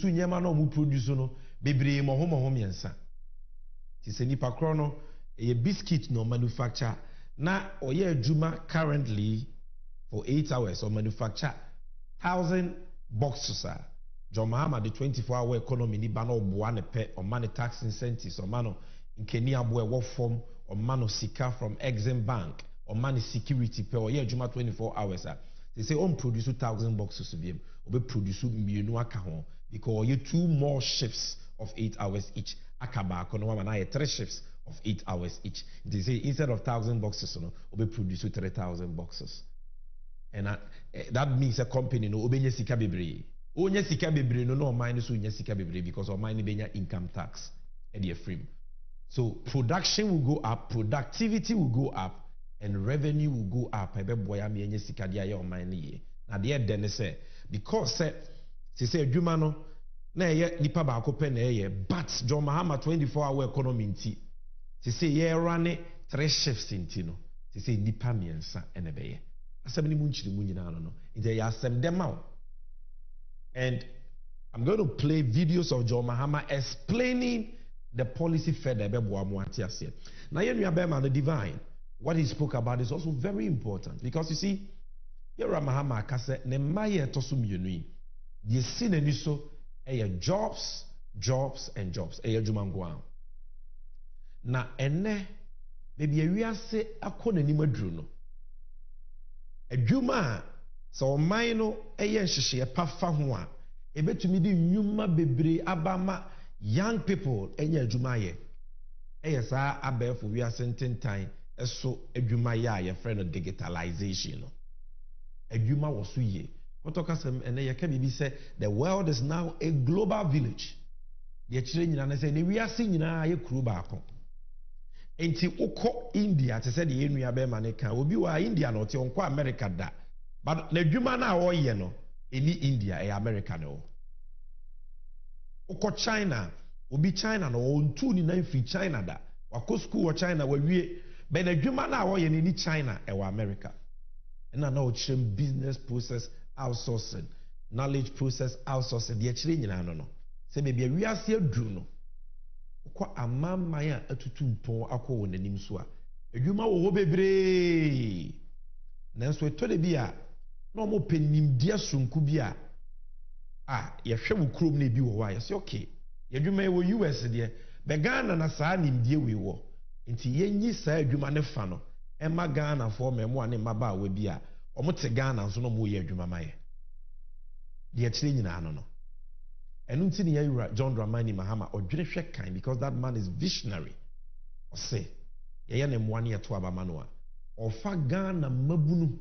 nyema no mu produce no bebre mo ho miensa ti se nipa kro no e biscuit no manufacture na oye adwuma currently for 8 hours or manufacture 1,000 boxes John Mahama the 24-hour economy ni ba no boa ne pe o man tax incentives o man nkeni abo e wo form o man sika from Exim Bank o man security pe oye adwuma 24 hours they say on produce 1,000 boxes to be obe produce mienu aka ho because you 2 more shifts of 8 hours each akaba kono ma na 3 shifts of 8 hours each. They say instead of 1,000 boxes no obe produce 3,000 boxes and that means a company no obe nya sika bebre onya sika bebre no mine so nya sika bebre because of mine benya income tax e dey free. So production will go up, productivity will go up, and revenue will go up. Ebe boya me nya sika dia ya mine ye na de den say because say adwuma no na ye nipa ba akopɛ na ye but John Mahama 24-hour economy nti say ye run 3 shifts nti no say nipa miensa ene be ye asem ni mu nchiri mu nyina no nti ya asem dem out. And I'm going to play videos of John Mahama explaining the policy further be boa mu ate ase na ye nua be ma the divine what he spoke about is also very important because you see Yera Mahama akase ne maye to so mienu yi ye si na ni so jobs and jobs adwuma ngwa na ene baby awiase akọ nanim aduru no adwuma so man no nhyehyɛ pa fa ho a ebetumi di nnwuma bebre abama young people adwuma ye saa abɛfo wiase ntentan eso adwuma ye friend of digitalization no adwuma wo so ye otokasem ene ye ka bibi say the world is now a global village ye kire nyina na say ne wiase nyina ye kuro baako enti ukọ India te say de enua be ma ne kan obi wa India no te onko America da but na adwuma na wo ye no eni India e America no ukọ China obi China no ontu ni na free China da wako school wo China wa wie be na adwuma na wo ye ni China e wa America na na o chem business process outsourcing knowledge process outsourcing de chire nyina no se be bia wiase aduru no ukọ amamman a atutu mpon akọ wo nanim so a adwuma wo bebre nanso eto de bia no mo penim dia sonku bia ye hwe wo krom na bi wo wa ye say okay ye adwuma ye wo US de be Ghana na saa nimdie we wo nti yenyi saa adwuma ne fa no e ma Ghana fo memo ane maba wa bia omo te Ghana nso no mo ye adwuma maye de chire nyina no enu nti ne ya John Dramani Mahama odwene hwe kan because that man is visionary o say ye ne moane ye to abama no a ofa Ghana mabunu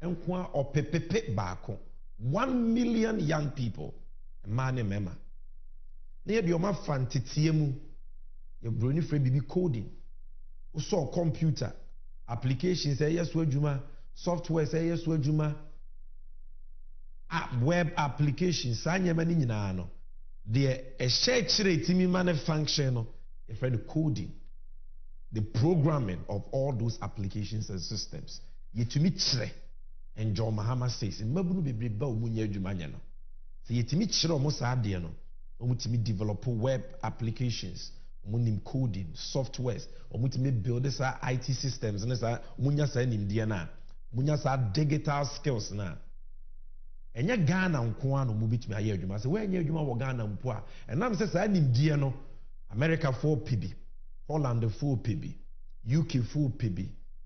enko a opepepe baako 1 million young people mane mema na ye de o ma fantetie mu ye broni frɛ bibi coding o so computer applications say yes adwuma software say yes adwuma web applications anyama ni nyina no the share timi man function no a friend coding the programming of all those applications and systems yetumi kire and John Mahama says mabunu bebre ba omunya adwuma nya no so yetumi kire omo saa de no omutimi develop web applications omunim coding softwares omutimi build saa IT systems na saa omunya saa nimde na omunya saa digital skills na enya Ghana nko ano mu bitimi aye adwuma se wenye adwuma wo Ghana mpo a enam se saa nimdie no America 4 PB Holland 4 PB UK 4 PB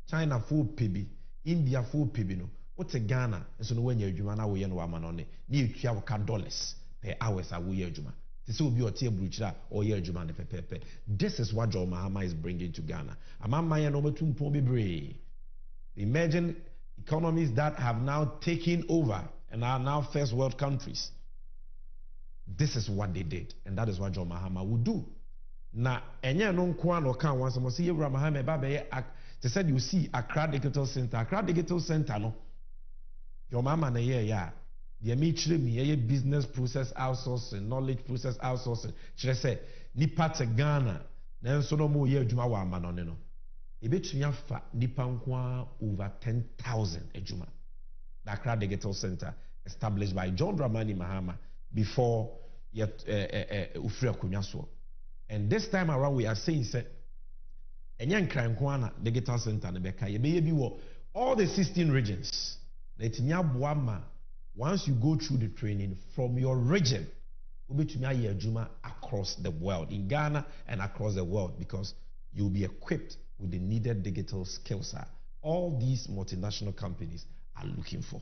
China 4 PB India 4 PB no wote Ghana nso no wenye adwuma na wo ye no wa ma no ne etua wo ka dollars per hours a wo ye adwuma se se obi ote abruchira o ye adwuma ne pepepe. This is what John Mahama is bringing to Ghana amama ye no betumpo bebre emerging economies that have now taken over and are now first world countries. This is what they did, and that is what John Mahama would do. Na enye no nko an oka wan some say Yewura Mahama ba be they said you see Accra Digital Center. Accra Digital Center no. John Mahama na ye ya. The me chire me ye business process outsourcing, knowledge process outsourcing. Chire say nipa te Ghana na nso no mo ye adwuma wa ama no ne no. Ebetumi afa nipa nko over 10,000 adwuma. The Accra Digital Center established by John Dramani Mahama before yet ufri akonya so. And this time around we are saying say enyan krankwana digital center ne beka ye be bi wo all the 16 regions. Let boama once you go through the training from your region, across the world, in Ghana and across the world, because you'll be equipped with the needed digital skills. All these multinational companies are looking for.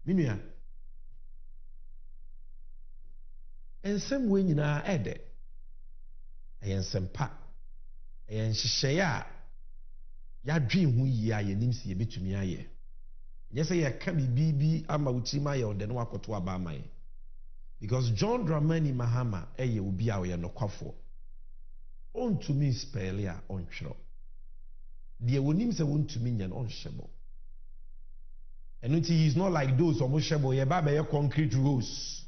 Minya, and some way in our head, and some pa, and shaya, ya dream we ya nimsi bit to me. Yes, I can be BB ama utima or then wakoto abama. Because John Dramani Mahama will be our no kwafo. On to me spelia on shro. The wonim se won to me and on shebo. And it is not like those almost shebo ye baba concrete roads.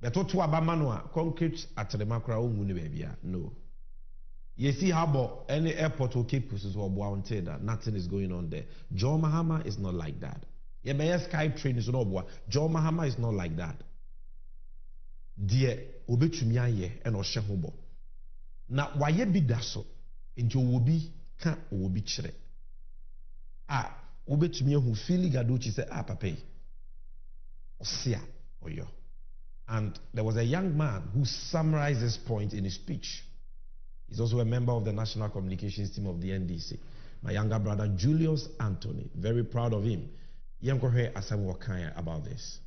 But to abamanoa concrete at the macra own baby. No. You see how any airport or campus or wanted that nothing is going on there. John Mahama is not like that. Yeah, my sky train is not what. John Mahama is not like that. Dear Obetumi ye and Oshehobo. Now why ye be daso into Wobi can't Wobi chere. Obetumi who feeling gaduchi say papa. Osia oyo. And there was a young man who summarized this point in his speech. He's also a member of the National Communications team of the NDC. My younger brother, Julius Anthony. Very proud of him. Yemkohe Asam Wakaya about this.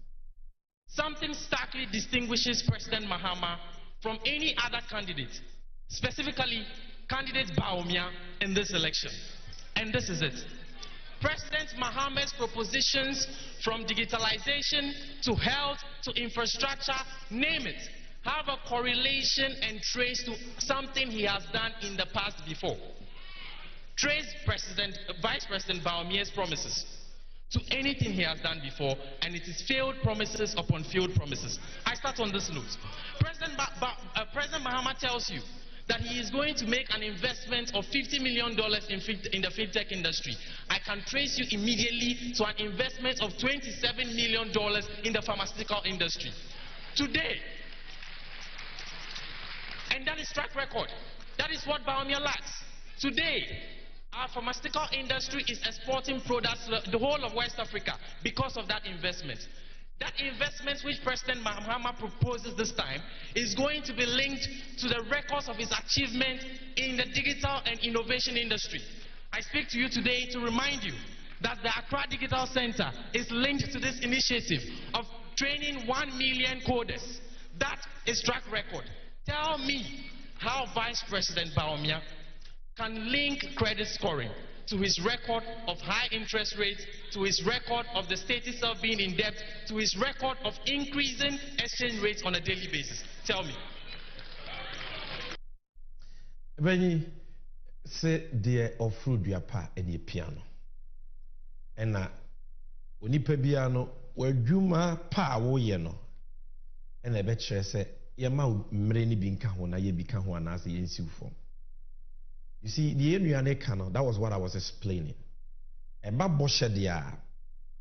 Something starkly distinguishes President Mahama from any other candidate, specifically candidate Bawumia in this election. And this is it. President Mahama's propositions from digitalization to health to infrastructure, name it, have a correlation and trace to something he has done in the past before. Trace Vice President Bawumia's promises to anything he has done before, and it is failed promises upon failed promises. I start on this note. President Mahama tells you that he is going to make an investment of $50 million in the fintech industry. I can trace you immediately to an investment of $27 million in the pharmaceutical industry. Today, and that is track record. That is what Bawumia lacks. Today, our pharmaceutical industry is exporting products to the whole of West Africa because of that investment. That investment which President Mahama proposes this time is going to be linked to the records of his achievement in the digital and innovation industry. I speak to you today to remind you that the Accra Digital Center is linked to this initiative of training 1 million coders. That is track record. Tell me how Vice President Bawumia can link credit scoring to his record of high interest rates, to his record of the state itself being in debt, to his record of increasing exchange rates on a daily basis. Tell me. When you say dear of fruit you pa any piano. And when you piano, where Juma pa wo yeno. And I bet you say Yama mreni binka hona ye bika hona as the form. You see, the Enuane canon, that was what I was explaining. And Babo Shedia,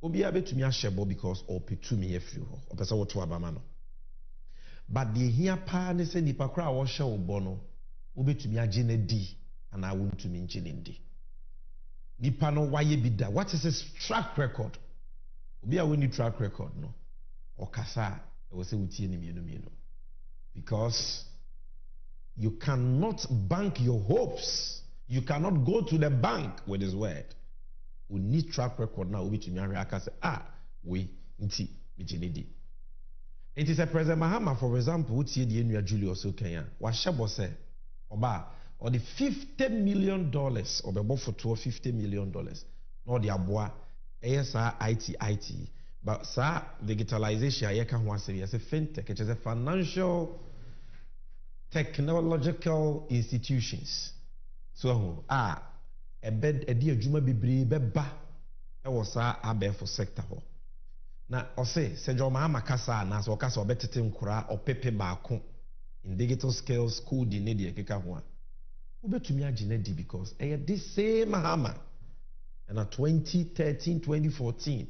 Obi abe to me a shebo because or to me a few, or person what to abamano. But the here pa ne se nipa kra wa she obono, obi to me a gene D, and I want to mean gene D. Nipa no why be that? What is his track record? Obi a win track record no, or kasa, I will say uti ni because you cannot bank your hopes. You cannot go to the bank with his word. We need track record now. We to me say, we nti mijinidi. It is a President Mahama, for example, who tie the Enua Julius Okenya. Washabo say, oba, or the $50 million, or the for $50 million. No the aboa, ASR IT, but sir, digitalization, I can want to say, as a fintech, it is a financial technological institutions. So a bed a dear Juma Bibri beba I was a for sector. Now or say John Mahama Kasa na so kasa obetetem kura or pepe baako in digital skills school di ne de keka ho a ubetumi agene di because this same Mahama and 2013 2014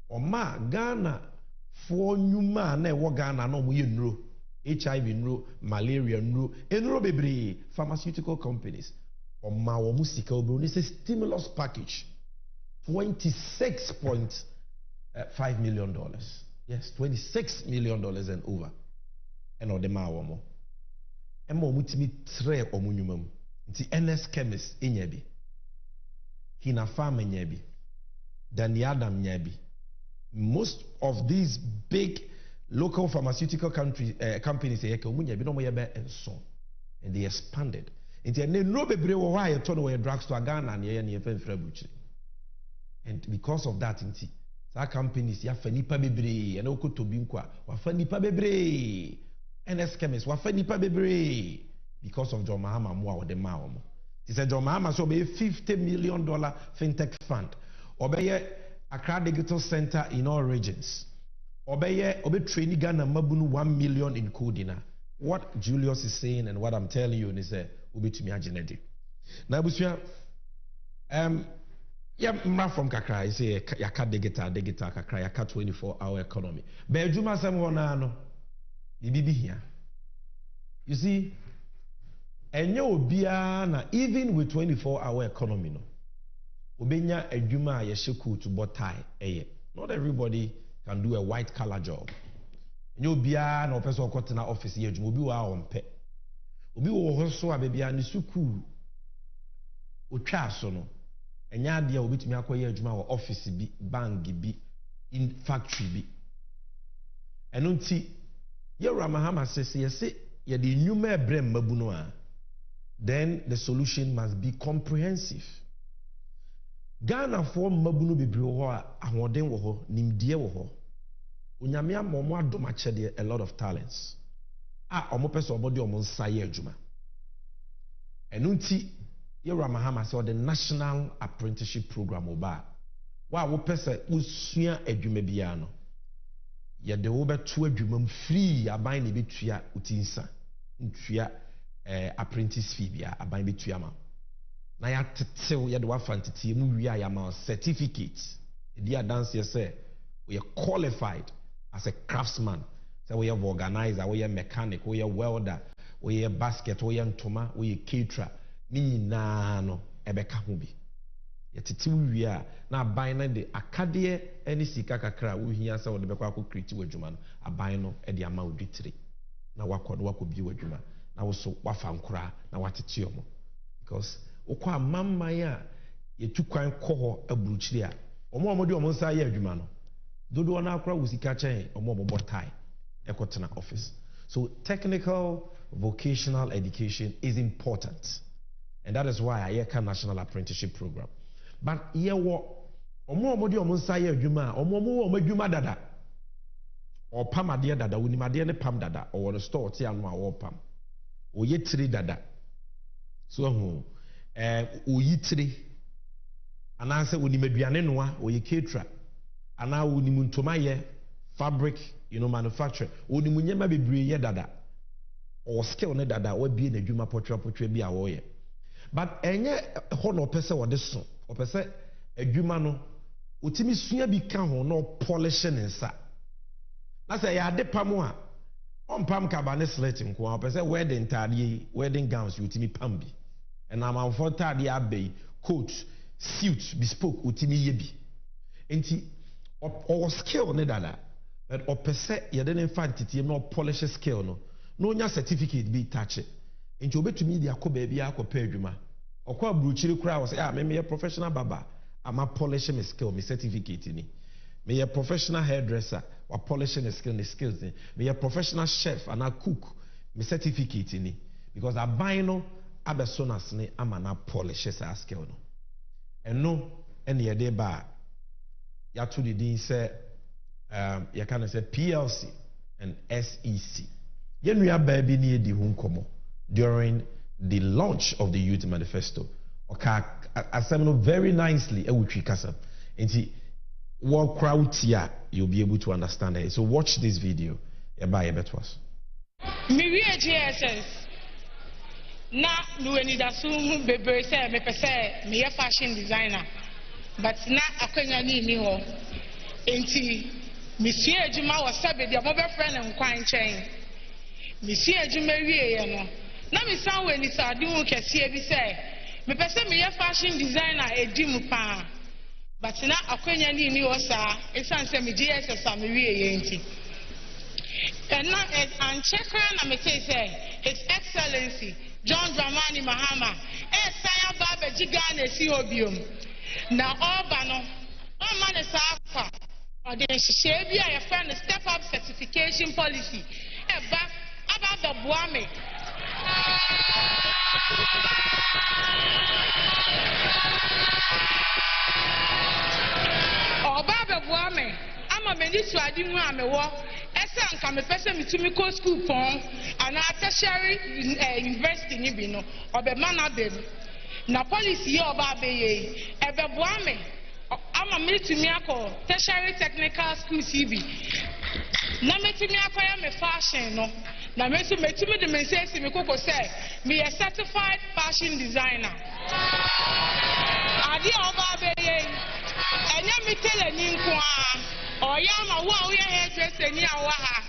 or ma Ghana for nyuma na ewo Ghana na omo ye nnuro HIV nnuro malaria nnuro bebre pharmaceutical companies oma wo musika obo ni say stimulus package $26.5 million. Yes, $26 million and over. And all the ma wo mo. Emo mutimi tre omo nyuma mu. Nti NS chemist enyabi. Hina farm enyabi. Dani Adam nyabi. Most of these big local pharmaceutical companies and they expanded. And because of that, some companies nipa bebre and NS chemists nipa bebre because of John Mahama Moa the Maomo. He said John Mahama so be $50 million fintech fund. Obey Accra Digital Center in all regions. Obey training Ghana Mabunu 1 million in coding. What Julius is saying and what I'm telling you is Ubi to me genetic. Now, yeah, from Kakra, I say Yaka Digita Kakra, Yaka 24-hour economy. Bejuma Samwana, Bibi here. You see, and even with 24-hour economy, no. Obenya edwuma yesheku to botai eye. Not everybody can do a white collar job. Nyo bia na opeso okotena office ye edwuma obi wa ompe. Obi wo ho so abebia ni suku otwa so no. Enya ade a obetumi akoye edwuma wo office bi, bank bi, in factory bi. Eno nti ye Ramahama says yese ye de nyuma ebrem mabu no a. Then the solution must be comprehensive. Ghana for mabunu bebre ho a ahoden wo ho nimdie wo ho onyame amomo adoma chede a lot of talents omo pese obodi omo nsa ye adwuma enu nti ye Ramahama say the national apprenticeship program oba wa wo pese usua adwuma bia no ye de wo beto adwuma free aban ne betua utinsa ntua apprentice fee bia aban betua ma na ya tetew ya de wa fantiti mu wi ya ma certificate e dance ye say we are qualified as a craftsman say we are organizer we are mechanic we are welder we are basket we are ntoma we are caterer ni nyina no ebeka ho bi ye tetew wi na aban na de akade eni sika kakra wo hia say wo de bekwa akọ create wadwuma no aban no e de ama oditire na wakọ bi wadwuma na wo so wafa nkora na watete omo because okwa mamman ya yetu kwan koho aburuchiri a omo de omo nsa ya adwuma no dodo na akra wusika chen omo botai ekotena office. So technical vocational education is important, and that is why I can national apprenticeship program. But ye wo omo de omo nsa ya adwuma omo adwuma dada o pam ade dada wonimade ne pam dada o store ti anu a wo pam o ye tiri dada so oyitire ananse onimaduane noa oye caterer ana onimuntoma ye fabric manufacturer onimunyema bebre ye dada o skill ne dada wa bie na adwuma potwa bi a wo ye but enye ho no pese wo de so o pese adwuma no otimi sua bi ka ho no polish ne nsa na say ya de pam a on pam kabane sleting ko o pese wedding tade wedding gowns otimi pam bi. And I'm on for the abbey, coat, suit, bespoke, utimi yebi. Enti, or skill ne dada, but or per se, you didn't find it, no polish skill, no certificate be touch it. And you bet to me the baby, ako peduma. Or kwa bruchiri crowd say, me a professional baba, I'm a polishing my skill, my certificate in it. Me a professional hairdresser, or polishing the skills, me a professional chef, and a cook, my certificate in it. Because I buy no. Abesonas ne amana polishes a skill no and no any ye de ba ya to the din say ya can say PLC and SEC ye nua ba bi ne di hu nkomo during the launch of the youth manifesto oka assemble very nicely e wutwi kasa enti what crowd here you'll be able to understand it. So watch this video ye ba ye betwas me we GSS na nuweni da su bebe say me pese me fashion designer but na akwanya ni ho enti Monsieur Ejuma was said the mobile friend and quine chain. Monsieur Ejuma no. Na me san we ni sa di wo kese bi say me pese me ye fashion designer edimu pa. But na akwanya ni wo sa esan say me GSS am wie ye nti. And now and check na me say His Excellency John Dramani Mahama saya baba Ghana si obiom na oba no o man is afa o de hye bia your friend step up certification policy eba about the boame oba the boame ama me ni suadi hu amewo ese anka me pese mitumi ko school pon ana tertiary university ni bi no obe mana dem na policy ye oba abeye ebe boame ama me tumi akọ tertiary technical school CB na me tumi akọ me fashion no na me so metumi de me say me koko say me a certified fashion designer adi oba abeye enya me tele ni nko a oyama wo a wo ye hairdresser ni awa ha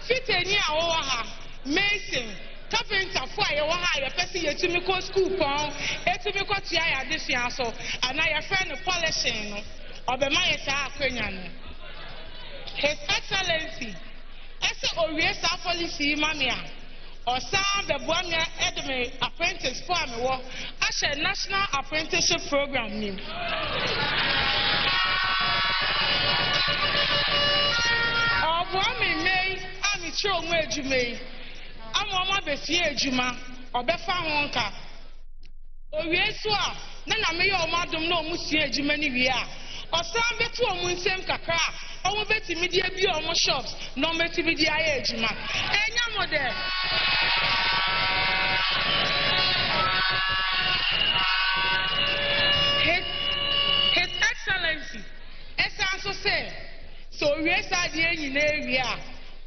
fit ni awa ha mason carpenter for ye wo ha ye pese ye tumi ko school pon etumi ko tia ya desua so ana ye friend polishing no obema ye ta akwanya no His Excellency ese owie sa policy mamia osa be boamia edeme apprentice for me wo a national apprenticeship program ni Obuami me ami tro mu adwuma amoma be fie adwuma obefa ho nka owie so a na me ye omadom na omusie adwuma ni wie a osan betu omu nsem kakra omu betimi die bi omu shops na omu betimi die aye adwuma enya model His Excellency esanso say so we sa die enyi na ewie a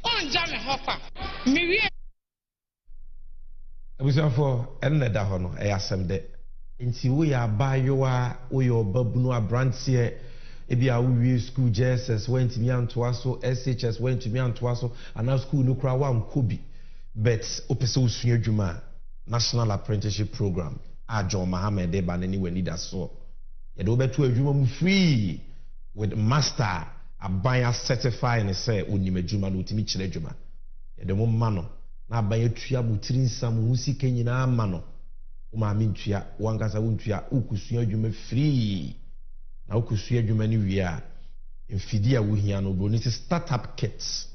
onja me hopa me wie abusanfo enne da ho no asem de nti wo ya bayowa wo yo babunu abrantie ebi a wo school JSS went me antoa so SHS went me antoa so ana school no kra wa nkobi but opese osua adwuma national apprenticeship program a John Mohammed de ba nani wani da so ye do beto adwuma mu free with master abaya certifying say onim adwuma no otimi kire adwuma ye de mo ma no na abaya tua mutiri nsam hu sika nyina ama no o ma mi ntua wankasa wontua ukusua adwuma free na ukusua adwuma ni wie a mfidi a wo hia no bro ni startup kits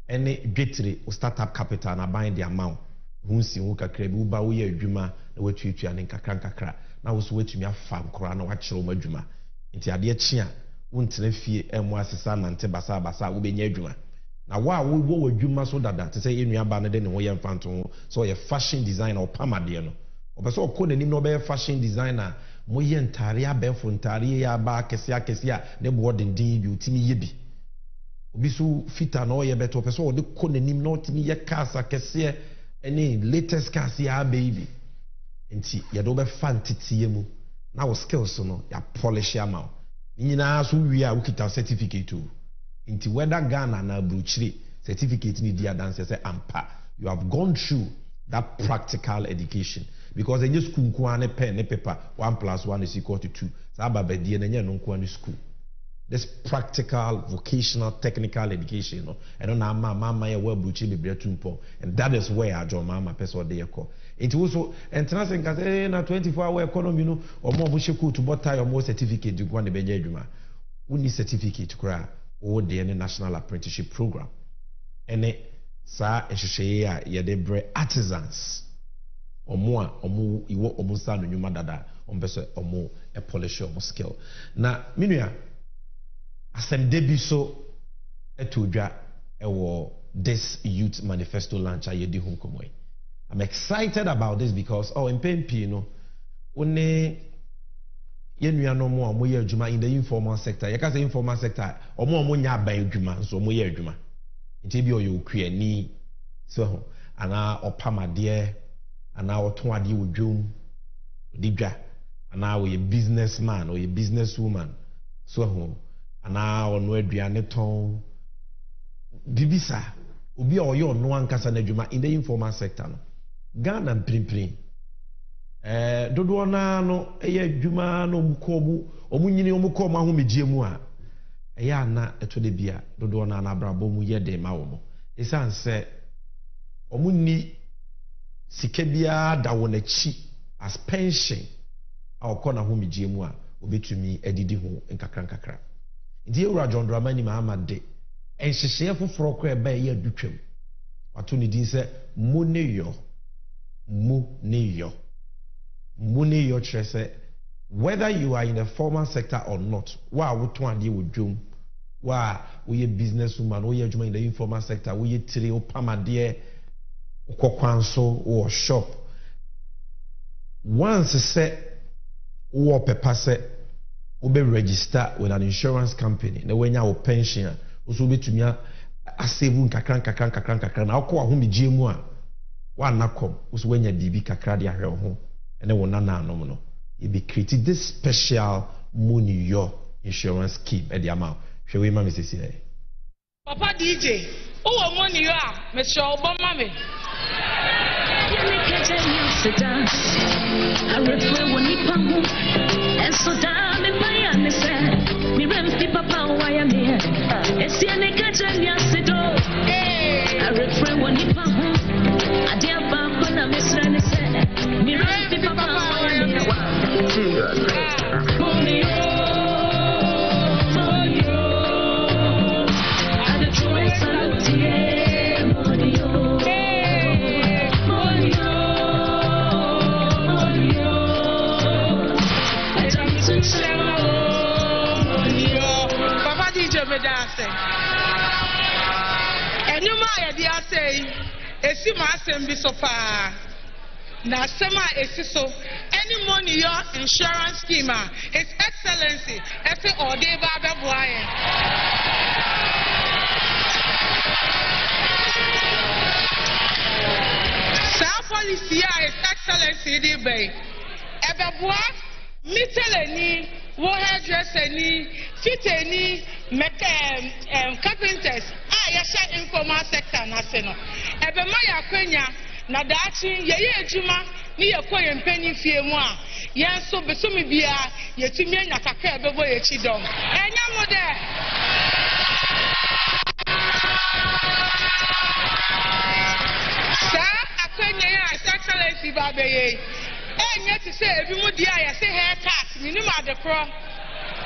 ene dwetire o startup capital na ban the amount hunsi hu kakra bi uba wo ye adwuma na watuatua ne kakra na wo so watumi afa nkora na wakyere o adwuma nti ade akyi a wontene fie emu asesa nante basa wo benya adwuma na wa wo adwuma so dada te say enua ba ne de ne ho ye mfanto so ye fashion designer o pamade no obeso okọ nanim no be fashion designer mo ye ntare abefo ntare ya ba akese a ne bo dendin bi otimi ye bi obi so fita na o ye beto obeso o de kọ nanim no otimi ye kasa kese any latest cars ya baby nti ye do be fantitiye mu na wo skills no ya polish ya ma nyina so wi a ukita certificate o nti whether Ghana na Bruchiri certificate ni dia dance say ampa you have gone through that practical education because in school nko ane pen ne paper 1+1 is equal to 2 saba be die na nya no nko ane school this practical vocational technical education no and na mama ya wa Bruchiri be bretumpo and that is where ajo mama person dey call it also international can say na 24-hour economy no omo bo sheku to botai omo certificate du kwa ne be nya adwuma uni certificate kura o de ne national apprenticeship program ene sa ehwehwe a ye de bre artisans omo iwo omo sa no nyuma dada ombese omo e polish omo skill na minua asem debi so etodwa ewo this youth manifesto launch aye di home komoi. I'm excited about this because in PMP no one yenua no mo amoye adwuma in the informal sector ye ka say informal sector omo nya ban adwuma so omo ye adwuma nti bi oyo kuani so ana opamade ana oton ade wodwom digwa ana we businessman or a businesswoman so ana ono aduane ton bibisa obi a oyo no ankasa na adwuma in the informal sector no Ghana mprimprin dodo na no eye adwuma no mukobu omunyini omukomu ahomegye mu a eya na etode bia dodo na na abrabo mu ye de ma wo esan se omunni sika bia da wo na chi as pension a okona ahomegye mu a obetumi edidi ho nkakra ndi ewura John Dramani Mahama de enhyehyɛ foforo kɔ eba ye adutwam wato ne din sɛ moneyo kyerɛ sɛ whether you are in the formal sector or not wa woto ade wo dwom wa we business woman we adwuma in the informal sector we tire o pamade kokwanso or shop once sɛ wo pepa sɛ wo be register with an insurance company na wenya wo pension also betumi asave nkakran na akọ ahomegye mu a wa nakom also wenya bibi kakra de ahwe ho ene wo nana anom no you be created this special money your insurance scheme at the amount hwe we ma me sisi e Papa DJ o money yo a me sure obama me I refer when you come and so down in my me remember papa why I'm here. It's the nigga yesterday. I refer when you come I dear back when I'm missing me remember papa why I'm here. Esi ma asem bi so pa na asem a esi so any money your insurance scheme His Excellency efe ode ba beboa ye sa policy a His Excellency di bay ebeboa miteleni wo hairdresser ni fiteni carpenters yasha informal sector na se no ebe ma yakwanya na daachi ye adwuma ni yekoye mpani fie mu a yenso besumi bia yetumi anya kakra ebebo ye chidom enya mo de sa akwanya ya Excellency babeye enya ti se ebi mu dia ya se haircut minimum adekro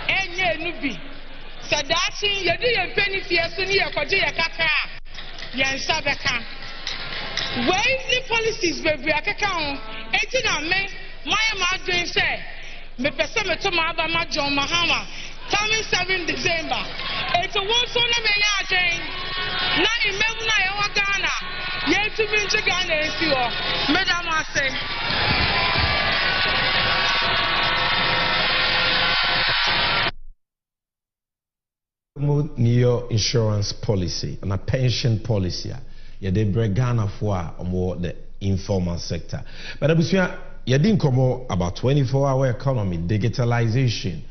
enya enubi Sadachi yedu yempeni fiesu ni yekoje yekaka yensa beka wey ni policies bebre akeka ho enti na me my ma doing say me pese me to ma aba ma John Mahama coming 7 December it's one so na me ya den na imemu na ye wa Ghana ye tu bi nje Ghana esi ho madam ase New insurance policy and a pension policy they bring Ghana for the informal sector but abusia you didn't come about 24-hour economy digitalization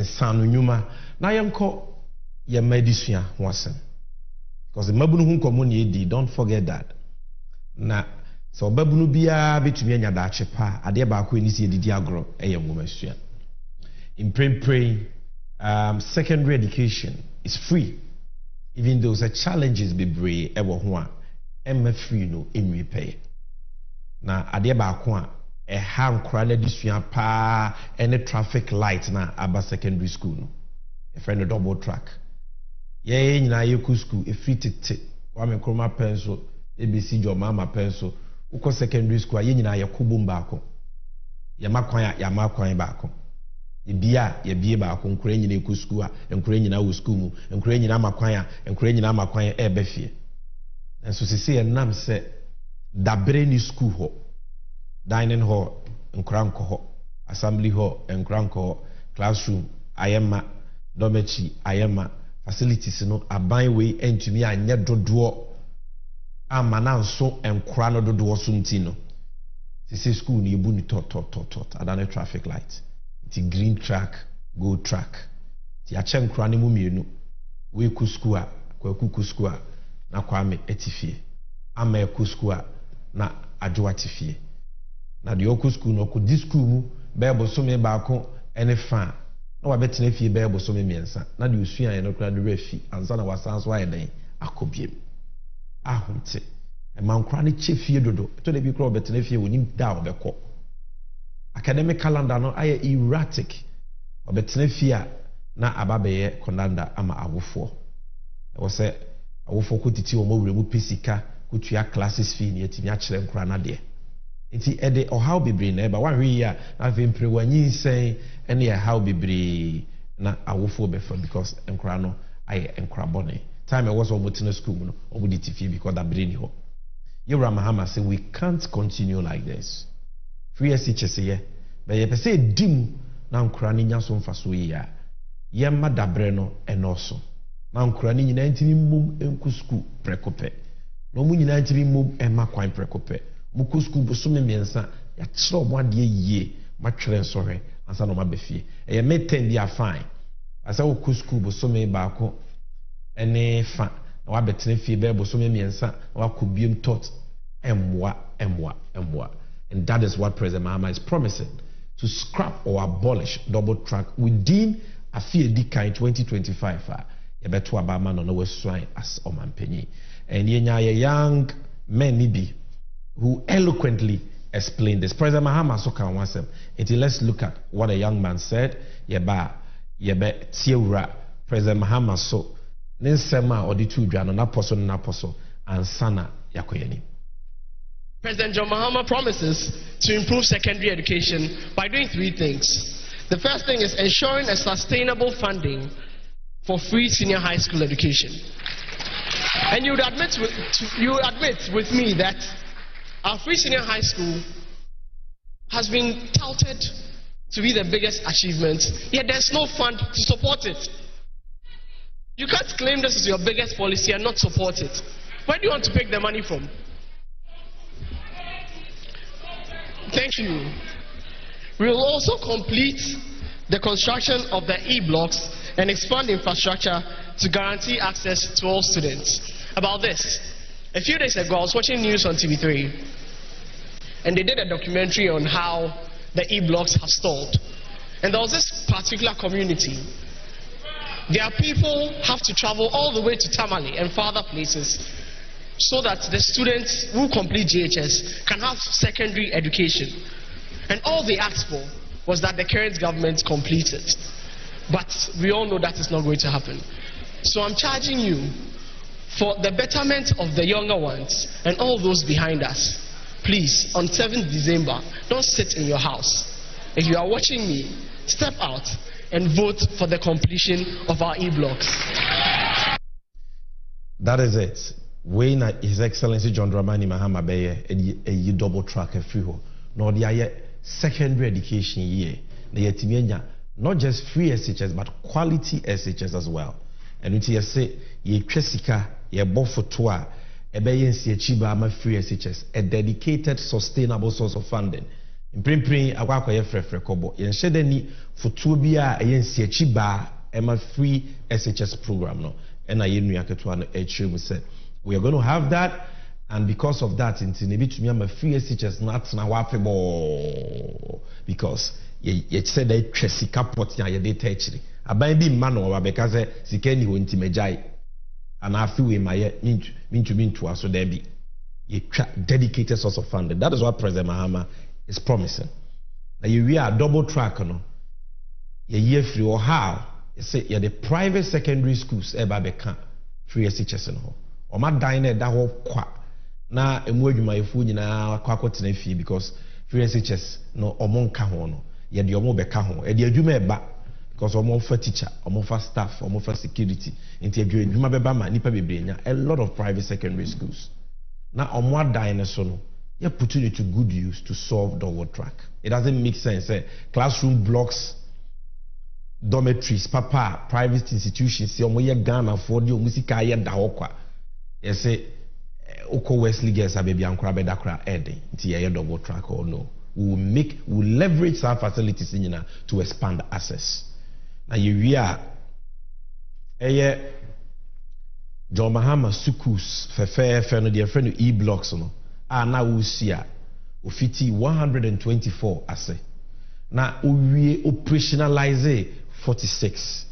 sanu nyuma na yanko ya medicine wasen because the mabunu hu community don't forget that na so babunu bia betumi anya da chepa ade ba ko ni se didi agro ngomasua in praying secondary education is free, even though the challenges be brave. Ever one, free no in pay. Now, adeba kwa a ham crowded district pa any traffic light na aba secondary school no. A friend a double track. Ye na yoku school a free ticket. Wame kroma pencil, ABC jo mama pencil. Uko secondary school ye na yakubu mbako. Yamakwanya bako. Ibia ye bie ba ko nkure nyina eku school a nkure nyina wo school mu nkure nyina makwan a nkure nyina makwan e ba fie enso sisi ye nam se dabre ni school ho dining hall nkura nko ho assembly hall nkura nko ho classroom ayema dormitory ayema facilities no aban we entumi anya dodo amana nso nkura no dodo so ntino sisi school ni ebu ni tot adane traffic light the green track, gold track. The achen krani mu mienu. We ku school a kwaku school na kwame etifie ama eku school na adwo atifie na de oku school no ko di school mu be bosome baako ene fa na wabetena fie be bosome miensa na de osua ye no kra de refi ansa na wasan so ayeden akobiem ahunte e mankra ne chefie dodo to de bi kra obetena fie wonim da obekọ academic calendar no aye erratic obetena fie na ababeye konanda ama awofo e wo se awofo ko titi o mowure mu pesika ko tua classes fee ne yetimi a kire nkra na de enti ede o how bebre na eba wanhwe ya na fe mpre wanyi sen ene ya how bebre na awofo befa because nkra no aye nkra bone time was almost in school no obudi tifi because that brain ho Yura Mahama say we can't continue like this free SHS ye be ye pese dim na nkra ni nya so mfaso yi ya ye madabre no enoso na nkra ni nyina ntimi mum enku school prekope no mu nyina ntimi mum ema kwan prekope muku school bosome miensa ya kire omo ade yie matwere nsohwe ansa no mabefie ye meten dia fine asa oku school bosome baako ene fa na wabetene fie be bosome miensa na wakobiem tot emwa and that is what President Mahama is promising to scrap or abolish double track within a few decade 2025 ye beto abama no weswan as omanpanyi and ye young men nibi who eloquently explained this. President Mahama so can want them. Let's look at what a young man said. Yeba tiura President Mahama so nensema oditu dwano na poso and sana yakoyeni. President John Mahama promises to improve secondary education by doing three things. The first thing is ensuring a sustainable funding for free senior high school education. And you would admit with me that our free senior high school has been touted to be the biggest achievement, yet there's no fund to support it. You can't claim this is your biggest policy and not support it. Where do you want to pick the money from? Thank you. We will also complete the construction of the E-blocks and expand infrastructure to guarantee access to all students. About this, a few days ago I was watching news on TV3 and they did a documentary on how the E-blocks have stalled. And there was this particular community. Their people have to travel all the way to Tamale and further places so that the students who complete JHS can have secondary education. And all they asked for was that the current government complete it. But we all know that is not going to happen. So I'm charging you, for the betterment of the younger ones and all those behind us, please, on 7th December, don't sit in your house. If you are watching me, step out and vote for the completion of our E-blocks. That is it. When His Excellency John Dramani Mahama Beye a double track a free ho. No the secondary education year. The not just free SHS but quality SHS as well. And it is say ye tresika ye bofo toa ebe chiba ama free SHS, a dedicated sustainable source of funding. In print akwa ye frefre kobo yen shede ni fotuo bia yensie chiba ema free SHS program no and aye nua keto no mu say we are going to have that, and because of that in tinebi to me am a free SHS not na wafebo because ye said that tresika pot ya ye dey techri aban bi mma no wabeka say sika ni ho ntimejai and afi we maye mintu aso there be ye dedicated source of funding. That is what President Mahama is promising. Now we are double track no ye year free or how you say you the private secondary schools eba beka free SHS no o ma dine da ho kwa na emu adwuma yefu nyina kwa akotena fie because free SHS no omonka ho no ye de omo beka ho e de adwuma eba because omo fa teacher omo fa staff omo fa security nti adwuma beba ma nipa bebrenya a lot of private secondary schools na omo dine so no you put it to good use to solve the word track. It doesn't make sense. Classroom blocks, dormitories, papa, private institutions, see omo ye Ghana for the musika ye da okwa. You say Oko Wesley girls are baby ankra be dakra ede. Nti ye double track or no. We will leverage our facilities in to expand access. Now you are John Mahama schools fefe no de friend e-blocks no na wo sia ofiti 124 ase na owie operationalize 46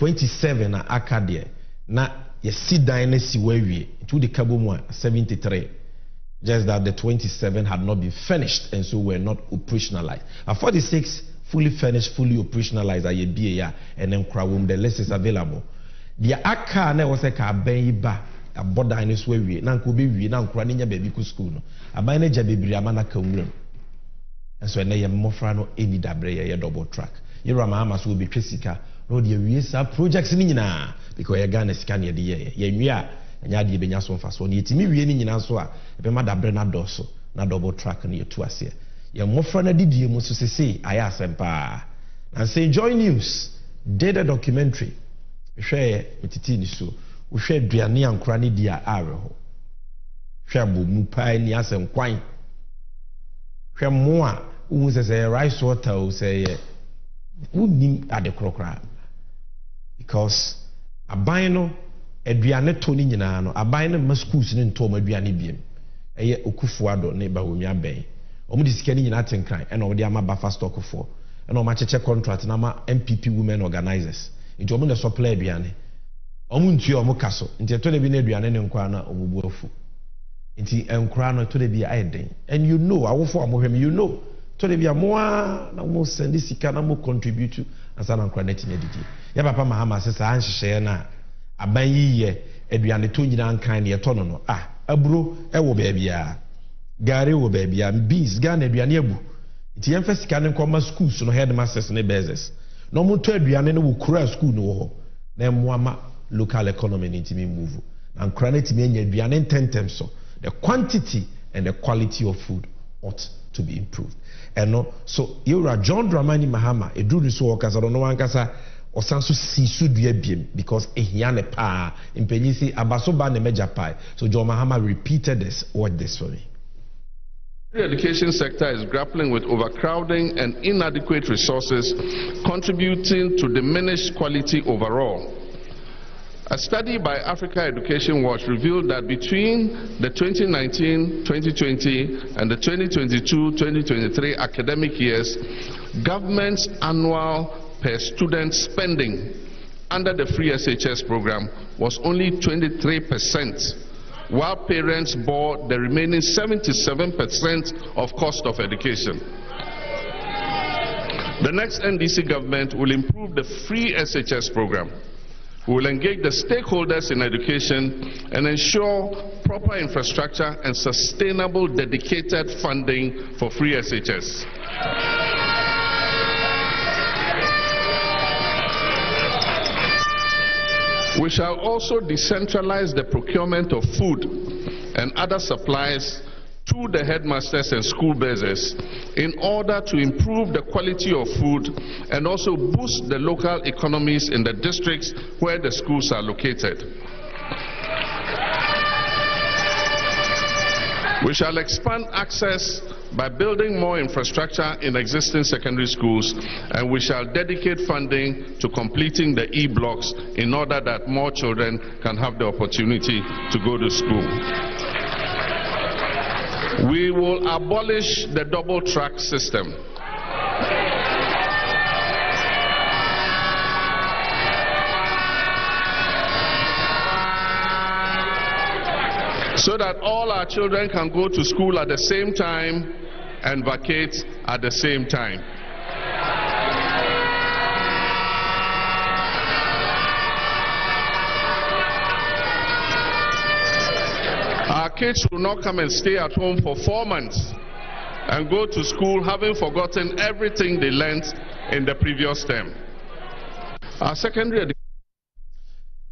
27 na akade na ye sidan na si wawie to the kabomu 73, just that the 27 had not been finished and so were not operationalized. 46 fully finished, fully operationalized aye bia and then krawum the list is available. The aka na was a ka ban ba aboda ni so wawie na nko be wie na nkra nya baby ku school no aban na ja bebiri amana ka nwuram and so na ye mmofra no eni dabre ye double track yero ama so be twesika no de wie sa projects ni nyina because ye Ghana sika na ye wie a nya de be nya so mfa so na yetimi wie ni nyina so a be ma dabre na doso na double track na ye tu ase ye mmofra na didie mu so sese aya asempa and say Joy News did a documentary hwe etiti ni so wo hwe aduane ankora ne dia are ho hwe abomu pai ni asem kwan hwe mo a wo se rice water o se unim adekrokra because aban no aduane to ni nyina no aban no ma schools ni nto ma aduane biem eye okufuado ne ba wo mia ben omu disika ni nyina tenkran e na wo de ama bafa stock for e na o ma cheche contract na ma MPP women organizers nti omu na supply aduane omu ntua omu kaso nti to de bi na aduane ne nkwa na omubu afu nti enkra no to de bi ayeden and you know awofo amohwem you know to de bi amoa na mo send sika na mo contribute asa na nkra na tinya didi ya papa Mahama sesa anhyehyɛ na aban yiye aduane to nyina nkan ne to no aburo ewo ba bia gare wo ba bia beans Ghana aduane abu nti yemfa sika ne nkoma schools no headmasters ne bezes no mo to aduane ne wo kura school no ho na moama local economy ne ntimi move na nkra na timi anya aduane intentem so the quantity and the quality of food ought to be improved. And no, so you are John Dramani Mahama, a do this work as I don't know Ankasa or Sansu Sisu Duebim because Ehiane Pa in Penisi Abasoba ne Meja Pai. So John Mahama repeated this word this for me. The education sector is grappling with overcrowding and inadequate resources, contributing to diminished quality overall. A study by Africa Education Watch revealed that between the 2019-2020 and the 2022-2023 academic years, government's annual per student spending under the free SHS program was only 23%, while parents bore the remaining 77% of cost of education. The next NDC government will improve the free SHS program. We will engage the stakeholders in education and ensure proper infrastructure and sustainable dedicated funding for free SHS. We shall also decentralize the procurement of food and other supplies to the headmasters and school bases in order to improve the quality of food and also boost the local economies in the districts where the schools are located. We shall expand access by building more infrastructure in existing secondary schools, and we shall dedicate funding to completing the E-blocks in order that more children can have the opportunity to go to school. We will abolish the double track system. So that all our children can go to school at the same time and vacate at the same time. Our kids will not come and stay at home for 4 months and go to school having forgotten everything they learned in the previous term. Our secondary education.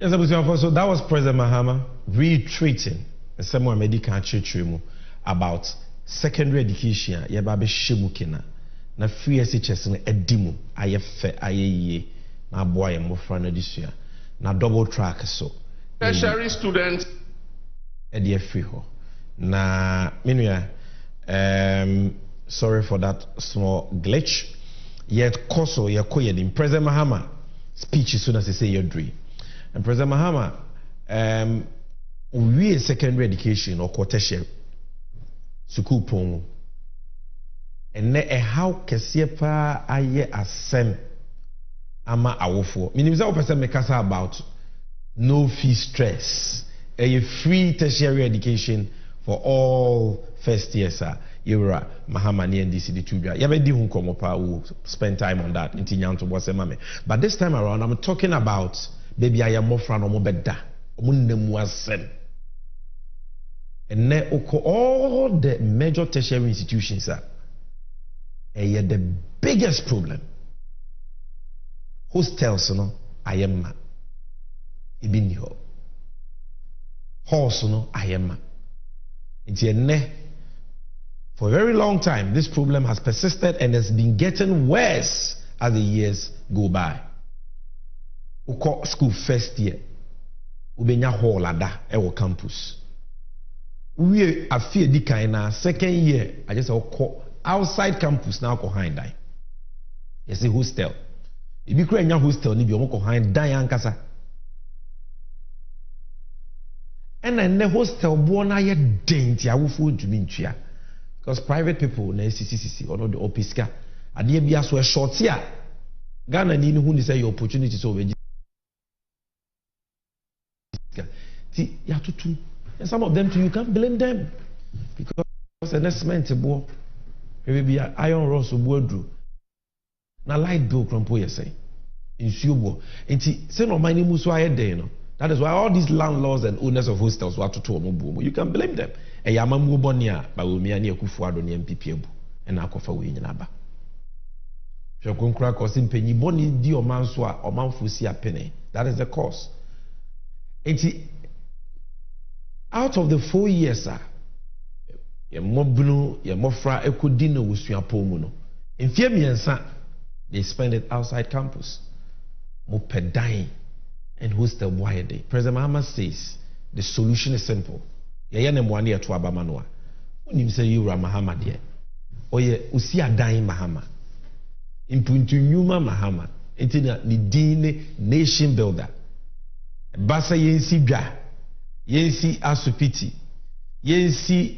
Yes, so that was President Mahama retreating someone medical church about secondary education. Yababe shemukina na free SHS na edimu ayefe ayeye na boy mofra na disua na double track so tertiary students edi free ho na menua sorry for that small glitch yet koso yakoye dim President Mahama speech soon as say your dream and President Mahama we secondary education or tertiary school pon and a how kesiepa aye asem ama awofo meaning say person make us about no fee stress a free tertiary education for all first years Yura Mahama ni NDC360 ya be di hu komo pa will spend time on that inti nyanto bo se mame but this time around I'm talking about baby I am mofra no mo beda omo nnemu asem and all the major tertiary institutions are the biggest problem hostels no ayema ibini ho halls no ayema nti for a very long time this problem has persisted and has been getting worse as the years go by. Uko school first year ubenya hall ada ewo campus we afie di kan na second year I just uko outside campus now ko hind die you see hostel ibi kura nya hostel ni bi omo ko hind die ankasa and then the hostel bo na ye denti awofo ntumi ntua because private people na CCCC or the opiska ade bia so e short ya Ghana ni hu ni say your opportunity so we see ya tutu and some of them too you can't blame them because investment bo maybe iron rods so bo adru na light bill krampo ye say nsuo bo enti say no man ni mu so aye den no. That is why all these landlords and owners of hostels were to you can blame them. A yamamu bonia, but we may near Kufuado near MPP and Akofa Winaba. Shokun crack or simply boni di or manswa or manfusia penny. That is the cause. Out of the 4 years, sir, your mobunu, your mofra, ekudino with your pomono. In Fiemiansa, they spend it outside campus. Mopedain. And hostel boy day. President Mahama says the solution is simple. Yaya ne mwani to abamanoa. Unim say you Mahama dear. Oye usi adan Mahama. Impuntu nyuma Mahama. Intina ni dine nation builder. Basa yensi dwa. Yensi asupiti. Yensi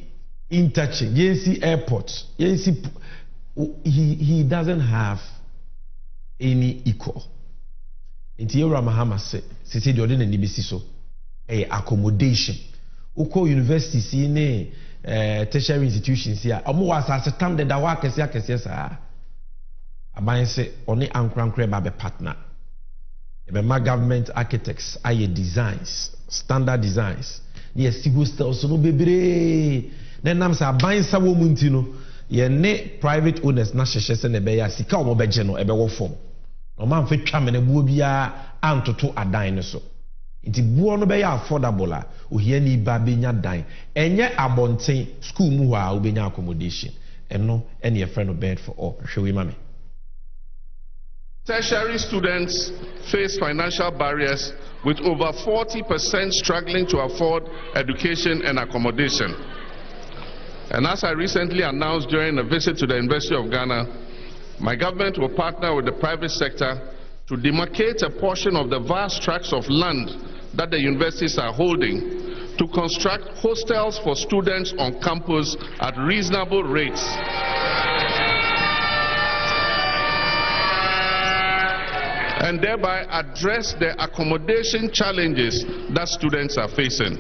interchange. Yensi airport. Yensi he doesn't have any equal. Inti Yura Mahama se de ode na nibisi so accommodation uko university si ne tertiary institutions here omo wasase standard da wa kese sa aban se oni ankrankre ba be partner e be ma government architects aye designs standard designs ne si hostel so no bebre na nam sa aban sa wo munti no ye ne private owners na hyehye se ne be ya sika omo be je no e be wo form no man fe twa mena buo bia antoto adan ne so nti buo no be ya affordable a ohia ni ba benya dan enye abonten school mu ho a obenya accommodation eno ene ye friend of bed for all hwe mame. Tertiary students face financial barriers with over 40% struggling to afford education and accommodation. And as I recently announced during a visit to the University of Ghana, my government will partner with the private sector to demarcate a portion of the vast tracts of land that the universities are holding to construct hostels for students on campus at reasonable rates. And thereby address the accommodation challenges that students are facing.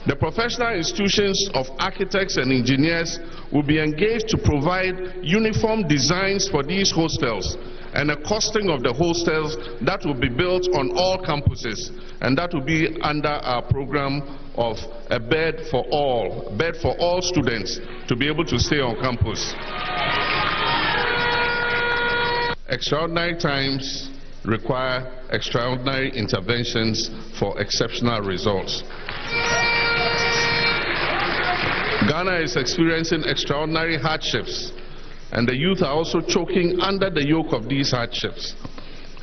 The professional institutions of architects and engineers will be engaged to provide uniform designs for these hostels and a costing of the hostels that will be built on all campuses, and that will be under our program of a bed for all students to be able to stay on campus. Extraordinary times require extraordinary interventions for exceptional results. Ghana is experiencing extraordinary hardships, and the youth are also choking under the yoke of these hardships.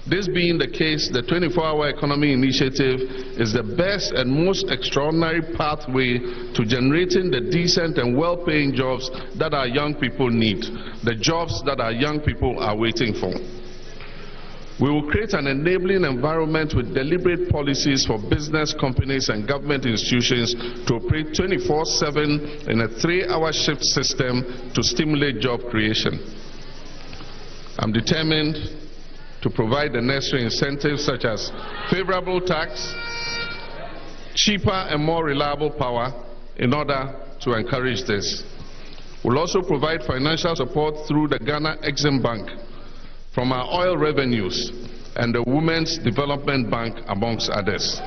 This being the case, the 24-hour economy initiative is the best and most extraordinary pathway to generating the decent and well-paying jobs that our young people need, the jobs that our young people are waiting for. We will create an enabling environment with deliberate policies for business, companies, and government institutions to operate 24/7 in a 3-hour shift system to stimulate job creation. I'm determined to provide the necessary incentives such as favorable tax, cheaper and more reliable power in order to encourage this. We'll also provide financial support through the Ghana Exim Bank from our oil revenues and the Women's Development Bank, amongst others.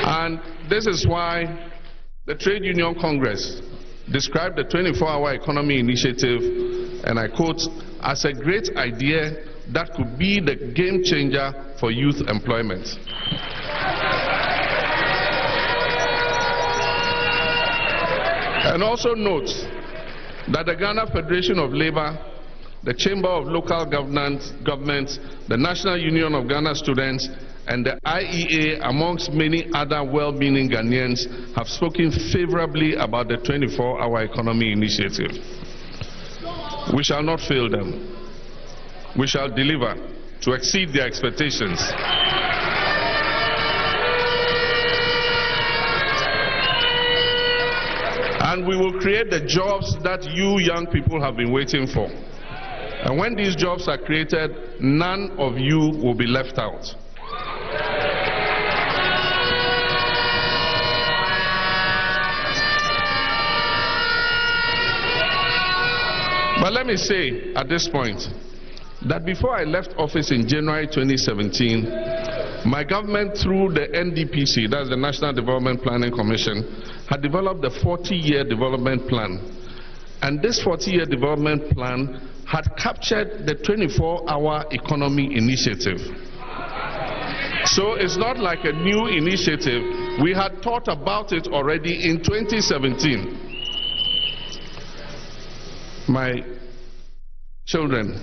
And this is why the Trade Union Congress described the 24-hour economy initiative, and I quote, as a great idea that could be the game changer for youth employment. And also note that the Ghana Federation of Labour, the Chamber of Local Governments, the National Union of Ghana Students, and the IEA, amongst many other well-meaning Ghanaians, have spoken favorably about the 24-hour economy initiative. We shall not fail them. We shall deliver to exceed their expectations. And we will create the jobs that you young people have been waiting for. And when these jobs are created, none of you will be left out. But let me say at this point that before I left office in January 2017, my government, through the NDPC, that's the National Development Planning Commission, had developed a 40-year development plan. And this 40-year development plan had captured the 24-hour economy initiative. So it's not like a new initiative. We had thought about it already in 2017. My children,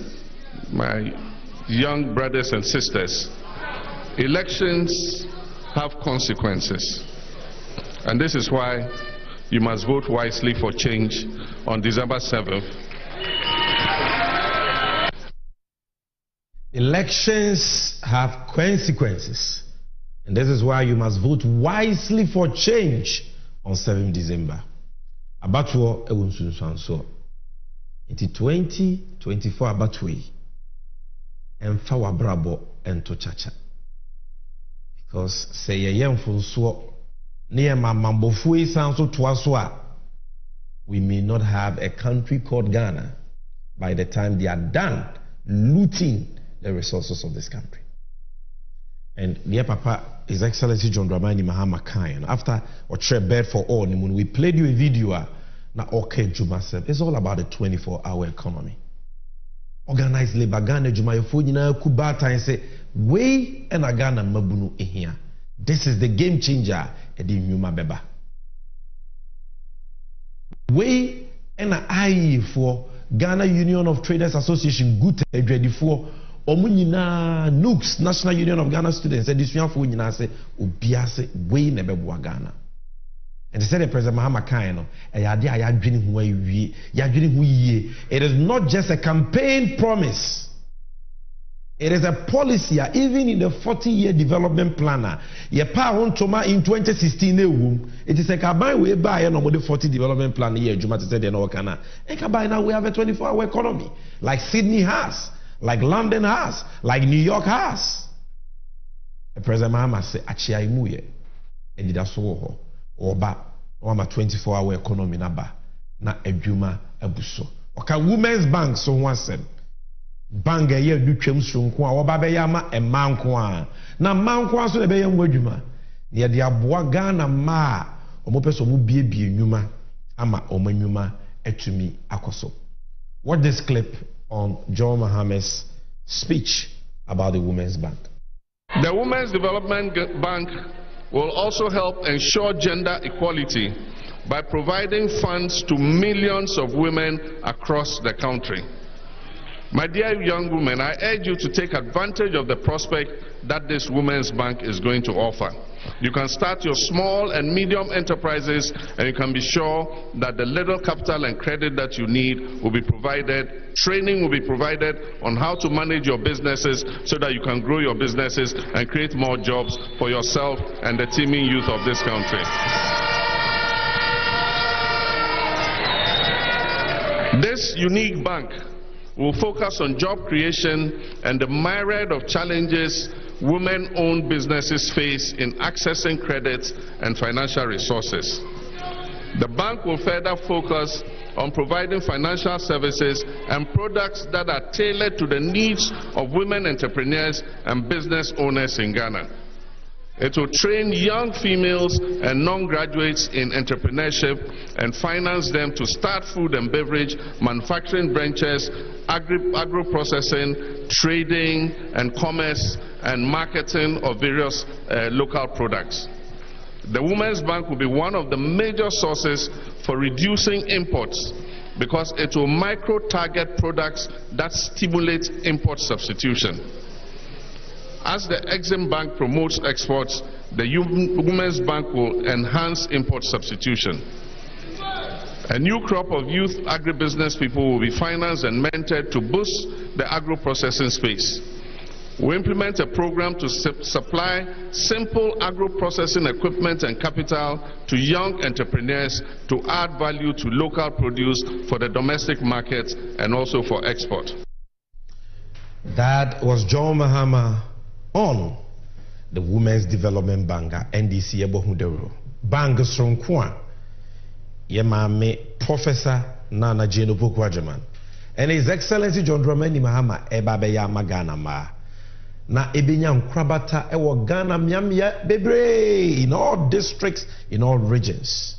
my young brothers and sisters, elections have consequences. And this is why you must vote wisely for change on December 7th. Elections have consequences. And this is why you must vote wisely for change on 7th December. Abatuo ewunsunsanso. Iti 2024 abatwe. Emfa wabrabo ento chacha. Because say ye mfunso near mambofu isanso tuaswa, we may not have a country called Ghana by the time they are done looting the resources of this country. And dear Papa, His Excellency John Dramani Mahama Kayan, after Otre Bed for All, when we played you a video, na okay Juma said, it's all about the 24-hour economy. Organized labor, Ghana Juma Yofujina Kubata and say, we and Ghana Mabunu here. This is the game changer, Edi Nyuma Beba. We and I for Ghana Union of Traders Association, good ready for Omunina Nooks, National Union of Ghana Students, and this young for Unina say, Ubiase, we never Ghana. And they said, the President Mahama Kaino, it is not just a campaign promise. It is a policy, even in the 40-year development plan. In 2016, it is a combined way by the 40 development plan here. And now we have a 24-hour economy, like Sydney has, like London has, like New York has. The President Mahama said, "Achia imuye, and that's so oba, oma 24-hour economy naba na eduma abuso." Okay, Women's Bank so one said. Banga ye du twem sonko a oba be yama e manko a na manko aso na be yam wadwuma ne de aboa Ghana ma omo peso mo biebie nwuma ama omanyuma etumi akoso. Watch this clip on John Mahama's speech about the Women's Bank. The Women's Development Bank will also help ensure gender equality by providing funds to millions of women across the country. My dear young women, I urge you to take advantage of the prospect that this Women's Bank is going to offer. You can start your small and medium enterprises, and you can be sure that the little capital and credit that you need will be provided. Training will be provided on how to manage your businesses so that you can grow your businesses and create more jobs for yourself and the teeming youth of this country. This unique bank will focus on job creation and the myriad of challenges women-owned businesses face in accessing credit and financial resources. The bank will further focus on providing financial services and products that are tailored to the needs of women entrepreneurs and business owners in Ghana. It will train young females and non-graduates in entrepreneurship and finance them to start food and beverage, manufacturing branches, agro-processing, trading and commerce and marketing of various local products. The Women's Bank will be one of the major sources for reducing imports because it will micro-target products that stimulate import substitution. As the Exim Bank promotes exports, the Women's Bank will enhance import substitution. A new crop of youth agribusiness people will be financed and mentored to boost the agro-processing space. We implement a program to supply simple agro-processing equipment and capital to young entrepreneurs to add value to local produce for the domestic market and also for export. That was John Mahama on the Women's Development Bank, NDC Bank Sronkwa, Yemame Professor Nana Jeno Pokwajaman, and His Excellency John Dramani Mahama Ebabeya Magana Ma. Na ebinyam krabata ewo Ghana miamia bebre in all districts, in all regions.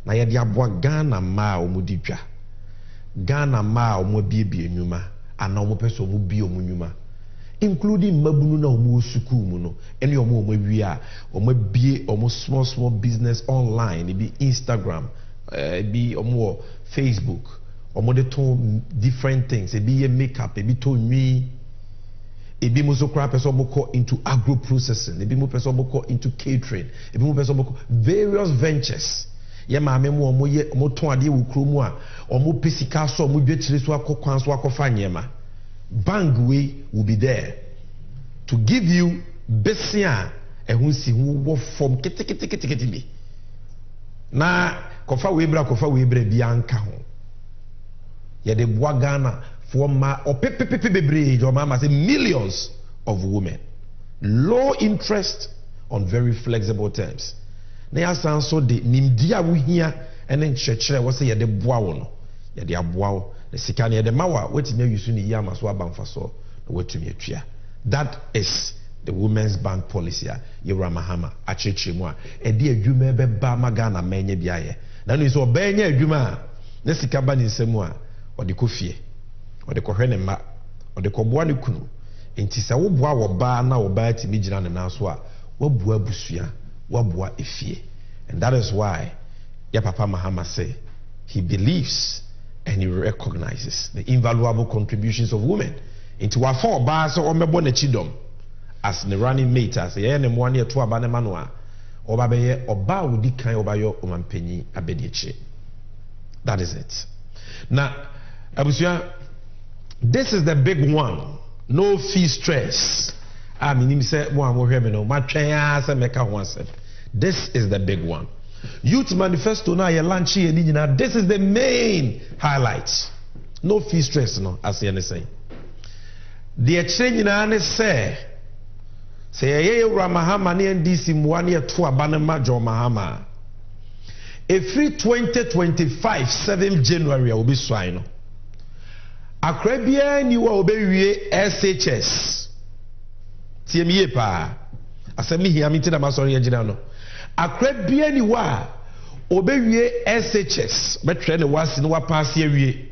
Na yedi abwa Ghana ma omudipya. Ghana ma omobiebie nyuma, ana omopeso omobi omunyuma. Including mabunu na omo suku mu no ene omo wi omabie omo small business online, e be Instagram, e be omo Facebook, omo de ton different things, e be makeup, e be to nwi, e be mo so kra person mo into agro processing, e be mo person mo into catering, e be mo person mo various ventures. Ye ma me mo omo ye omo ton ade wo kro mu a omo pesika so omo dwetire so akokwan so akofa nyema. Bank way will be there to give you besia ehunsi hu from kete bi na kofa webra bi anka ho ye de boa Ghana for ma opepepe bebre jo ma say millions of women, low interest on very flexible terms. Na ya san so de nimdia wo hia ene nchekere wo say ye de boa wo no ye de aboa wo the sikani the mawa wetimi yusu ni yama so abamfa so wetimi atua. That is the Women's Bank policy Yewra Mahama achechemu a e de adwuma be ba magana menye biaye na no so obenye adwuma na sika ba ni nsemu a ode kofie ode kohwe ne ma ode koboa ne kunu enti se wo boa wo ba na wo ba timi gina ne na so a wo boa busua wo boa efie. And that is why ya Papa Mahama say he believes and he recognizes the invaluable contributions of women into our four bars or mebona chidom as the running mate as the end one year to abane manua or babe oba wudi kan obayo omampenyi abedieche. That is it. Now abusia, this is the big one. No fee stress. I mean say mo amohwe me no matwen asa meka ho asem. This is the big one. Youth manifesto na ye launch here nyina. This is the main highlight. No fee stress no as you say. The exchange na ne say ye Mahama ne NDC muane to abanema Jo Mahama. Every 2025 7 January will be swine. Akrabia ni wa obewie SHS. Tiemie pa. Asemi hia mi tina masori agina no. Akrabia ni wa obewie SHS betre ne wasi no wa pass awie.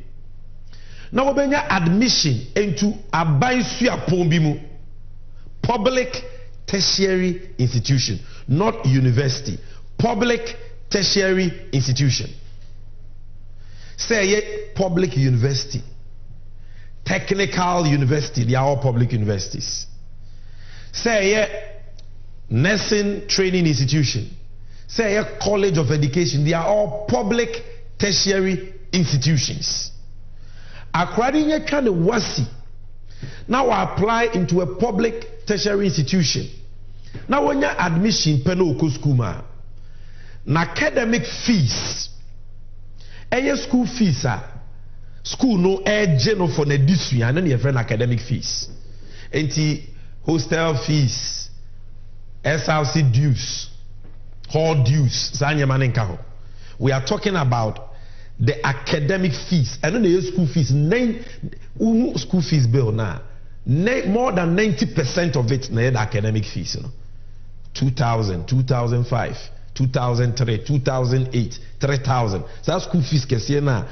Na obenya admission into abansu apon bi mu. Public tertiary institution, not university. Public tertiary institution. Say ye public university, technical university, they are all public universities. Say ye nursing training institution, say a college of education, they are all public tertiary institutions. According to kind of wasi, now I apply into a public tertiary institution. Now when you admission penoko school ma, na academic fees, school fees school no no for the district and then you have academic fees, hostel fees, SRC dues, hall dues. We are talking about the academic fees, and then the school fees. School fees bill now. More than 90% of it na the academic fees. 2000, 2005, 2003, 2008, 3000. So school fees kesi na.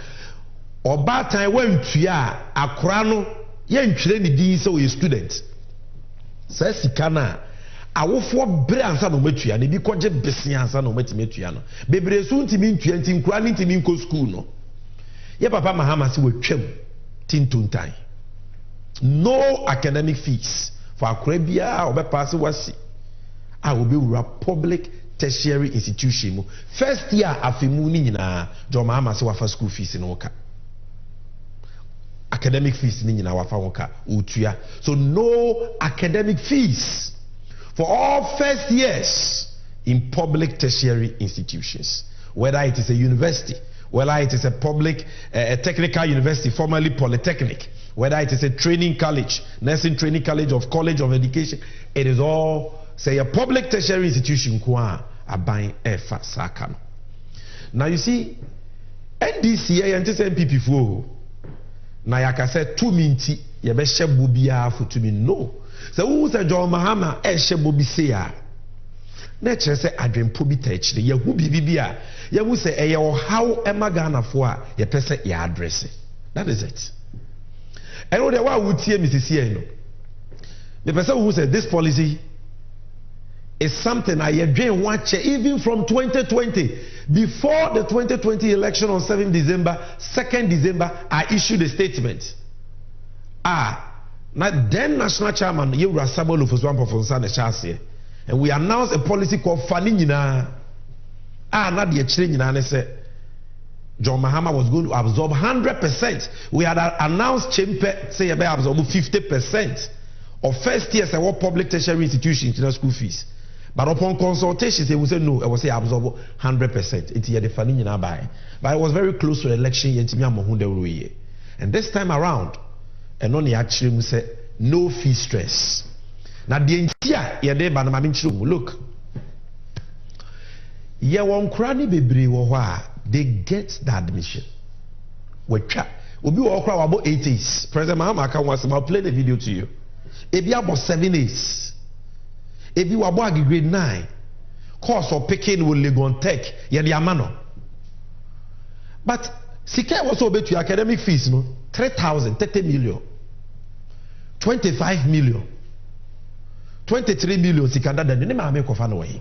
Oba time when tuya akra no ye ntwere ni din so ye student. So sika na awofo bre ansa no matua na bi koje bese ansa no matimetua no bebre so ntimi ntua nti nkura ni ntimi nko school no ye papa mahama se watwam tintuntan. No academic fees for akra bia obepass wasi a obewura public tertiary institution mu first year afemu ni nyina jo mahama se wafa school fees no ka academic fees ni nyina wafa woka utua. So no academic fees for all first years in public tertiary institutions, whether it is a university, whether it is a public a technical university, formerly polytechnic, whether it is a training college, nursing training college of education, it is all say a public tertiary institution kwa aban efa sakano. Now you see NDC and NDC na yakase 2 minti ye be shebo bia for 2 min no. So who say John Mahama shebo bi se a na kire se adwempo bi ta kire ye hu bibia ye hu se eye o how emagana fo a ye pese ye address. That is it. And what wa wutie Mrs. no the person who said this policy is something I didn't watch even from 2020. Before the 2020 election on 7th December, 2nd December, I issued a statement. Now then national chairman, Yewura Samuel Ofuswan, and we announced a policy called Faninina. Not the change. Say John Mahama was going to absorb 100%. We had announced Chimpe say about absorb 50% of first years of public tertiary institutions in school fees. But upon consultation, they would say no, I will say absorb 100%. It's the funding in our buy. But it was very close to the election. And this time around, and only actually say no fee stress. Now the entire look. Yeah, one cranny baby they get the admission. We'll be about 80s. President Mahama, I'll play the video to you. It be about 7 days. If you are going grade 9, course of picking will Legon Tech, Yadiamano. But Sika was obey to academic fees, no 3,000, 30 million, 25 million, 23 million. Sikanda the name I make of an way.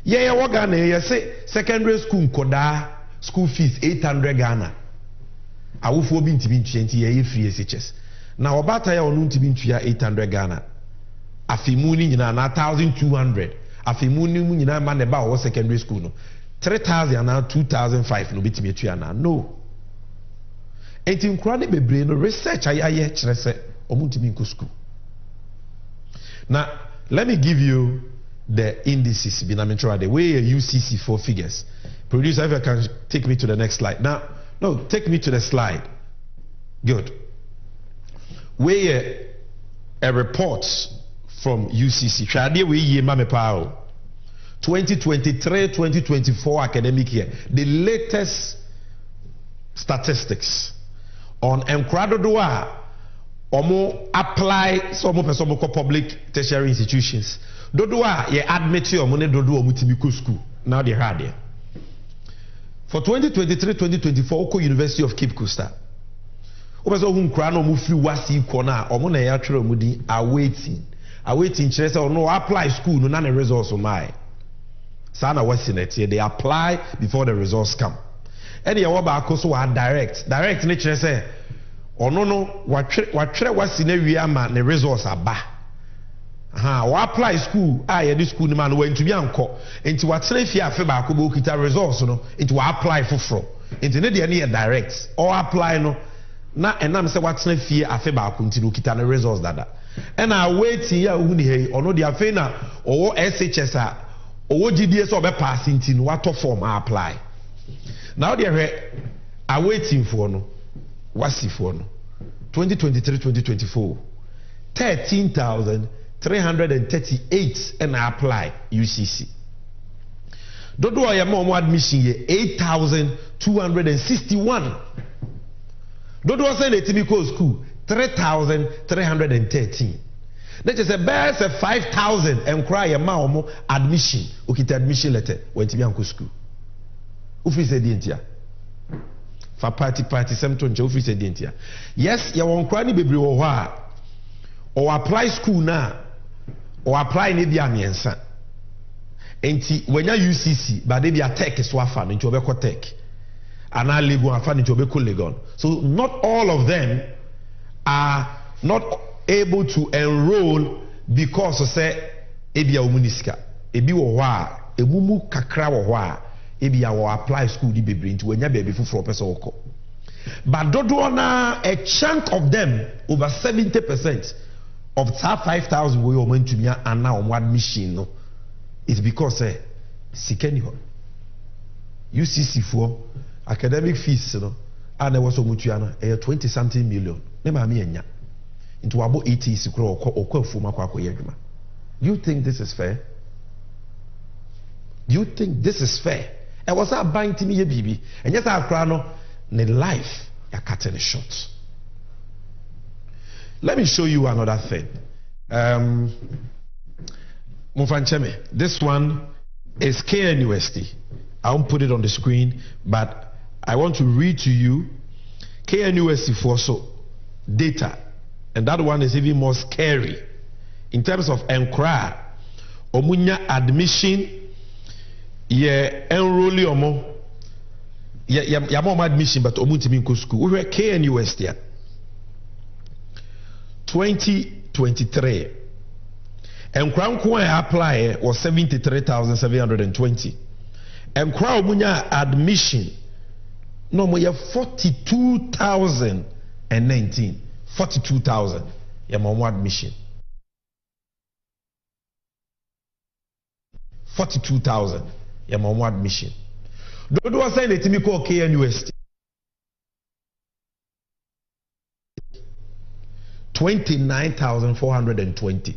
Yeah, what Ghana, you say secondary school Koda school fees 800 Ghana. I will for being to be 20 year free SHS. Now about I own to be 800 Ghana. Afimuni nyina na 1,200. Afimuni nyina man about secondary school no 3,000 na 2,005 no bitimi atua na no. Enti nkura ne bebre no research ayaye kire se omuntimi nko school. Now let me give you the indices binamentra the way UCC for figures. Producer, if you can take me to the next slide. Now no, take me to the slide. Good. Where a report from UCC. 2023-2024 academic year. The latest statistics on Enkradodoa omo apply some public tertiary institutions. Dodoa ye admit you money dodo omutimiku school. Now they had there. For 2023-2024 Oko University of Cape Coast. Obezo hu nkra no mu free wasi kona omo na ya twere omudi awaiting chese or no apply school no na the results o my sana wasi net they apply before the results come. Any wa ba akoso wa direct ne chese ono no wa twere wasi na wi ama the results aba wa apply school a this school no man went to be anko enti wa tena fie afe ba ko bo kita results no enti wa apply foforo enti ne de na direct or apply no na enam se wa tena fie afe ba ko enti no kita na results dada and I waiting ya hu ni he ono de afe na owo SHS a owo GDS so be pass enti no wa to form apply now there I waiting for no wasi for no 2023-2024 13,338 and I apply UCC. Dodo ayama admission ye 8,261. Dodo say the typical school 3,313. That is a best 5,000 and cry ayama admission. Okita admission letter when to be uncle school. Ufi said the for party semton ufi said the yes, you won't cry ni baby or apply school now. Or apply maybe a miensa. Enti when you UCC, but they be a tech is wafa into obeko tech. And I legal afa into obeko legal. So not all of them are not able to enroll because of say ebi a umuniska. Ebi wo wa, emumu kakra wo wa, ebi a wo apply school di bebre into when you baby for person woko. But dodo na a chunk of them, over 70%. Of top 5,000 we went to me and now one admission no it's because sikeni ho UCC for academic fees no and there was so much 20 something million ne ma me enya into about 80 sikro okwa fuma kwa adwuma. Do you think this is fair? Do you think this is fair? I was a buying to me ye bibi and yes akra no ne life ya cutting short. Let me show you another thing. Mufancheme, this one is KNUST. I won't put it on the screen, but I want to read to you KNUST for so data, and that one is even more scary in terms of enquire. Omunya admission, ye enrolli omo, ya mo admission, but omuntimi ko school. We were KNUST here. 2023 and crown apply was 73,720 and crown munya admission no more 42,019 42,000 ya mo admission 42,000 ya mo admission do was saying the me call KNUST 29,420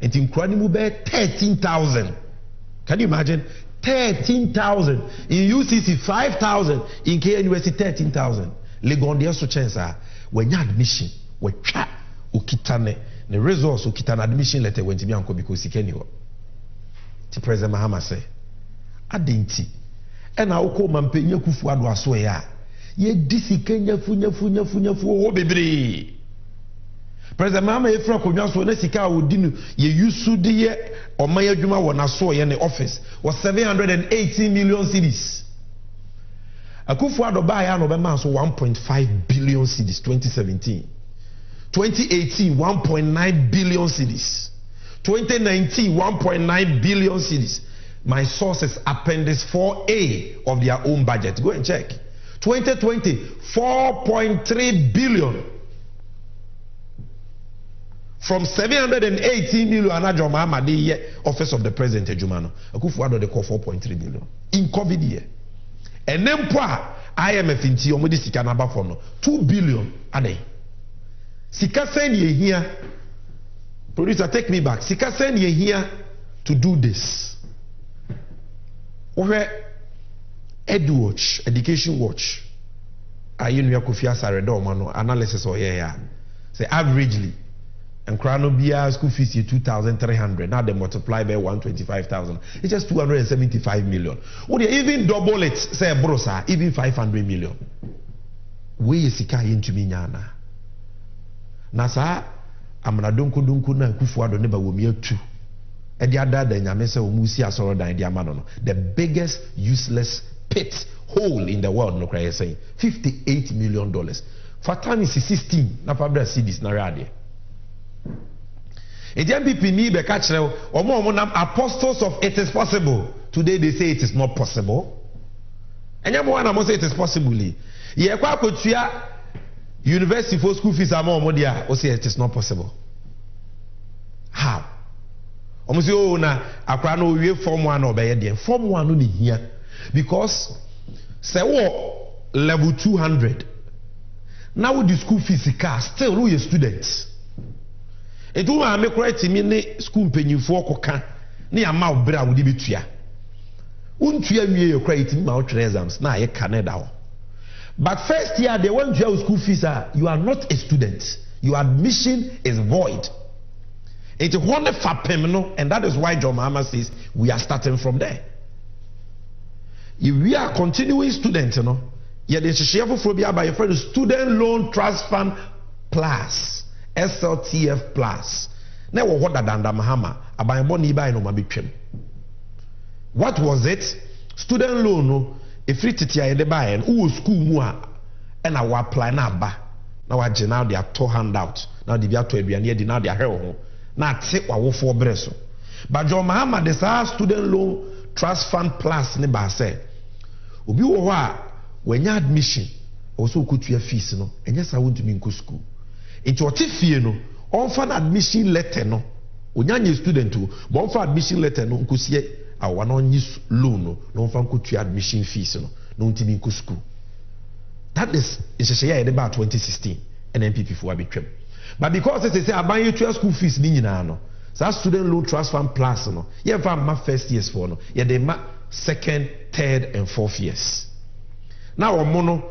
and in Kranimu 13,000. Can you imagine? 13,000 in UCC, 5,000 in KNUST, 13,000. Legondia so chance when you admission we chat ukitane the results ukitane admission letter when to be uncle because he can't. The President Mahama say adinti and I will call Mampenya Kufu Ado Asoya ye disi Kenya funya o bebre. President Mahama efra konwa so na sika odinu ye yusu de ye omaya dwuma wo na so ye ne office was 780 million cedis. Akufu Ado ba ya no be man so 1.5 billion cedis 2017. 2018 1.9 billion cedis. 2019 1.9 billion cedis. My sources appendix 4A of their own budget. Go and check. 2020 4.3 billion. From 718 million Anajoma Madi office of the president Ejumano. Akufu-Addo they call 4.3 billion. In COVID year. And then IMF in Omodi Sika number for no 2 billion a day. Sika send ye here. Producer, take me back. Sika send ye here to do this. Where EduWatch, Education Watch. Ayin Yakufia Saredo Mano analysis or here. Say averagely. And Krano Bia school fees is 2,300. Now they multiply by 125,000. It's just 275 million. Would they even double it? Say brosa, even 500 million. We is sika into me nyana. Nasa amna donku na Akufu-Addo neba womia tu. And the other than Yamesa Umusi Asoro dan the Amano. The biggest useless pit hole in the world, no cry saying $58 million. Fatani is 16 na Pabra Cedis na radio. The MPP ni be catch apostles of it is possible. Today they say it is not possible. And you want say it is possible. Ye kwa kotua university for school fees among dia o say it is not possible. How? Omo say oh na akwa na owie form 1 obeye de. Form 1 no ni hia because say wo level 200. Now the school fees car still no your students. E do ma me correct me ne school penyifo koka na ya ma obra wo de betua. Untua wie your credit ma o exams na ye Canada ho. But first year they want your school fees you are not a student. Your admission is void. It's one fapem no, and that is why John Mahama says we are starting from there. If we are continuing students, you know, yeah, the share by your friend Student Loan Trust Fund Plus, SLTF Plus. Now what that Danda Mahama about money by no mabitchem. What was it? Student loan no, if free titia de buy and who school mua and I will apply now ba. Now I now they are to hand out. Now they are to be now they are here. Now take what we for breso. But John Mahama this Student Loan Trust Fund Plus ne ba say. Obi wo wa when your admission also could your fees no and yes I want to be in school. Into what if you know on for admission letter no onyanye student o but for admission letter no nkosie awa no nyi loan no on for could your admission fees no ntimi in school. That is isheshe about 2016 and NPP for abetwem. But because they say aban you school fees ni nyina no so Student Loan Trust Fund Plus no ye fa ma first years for no ye dey ma second, third and fourth years. Now omono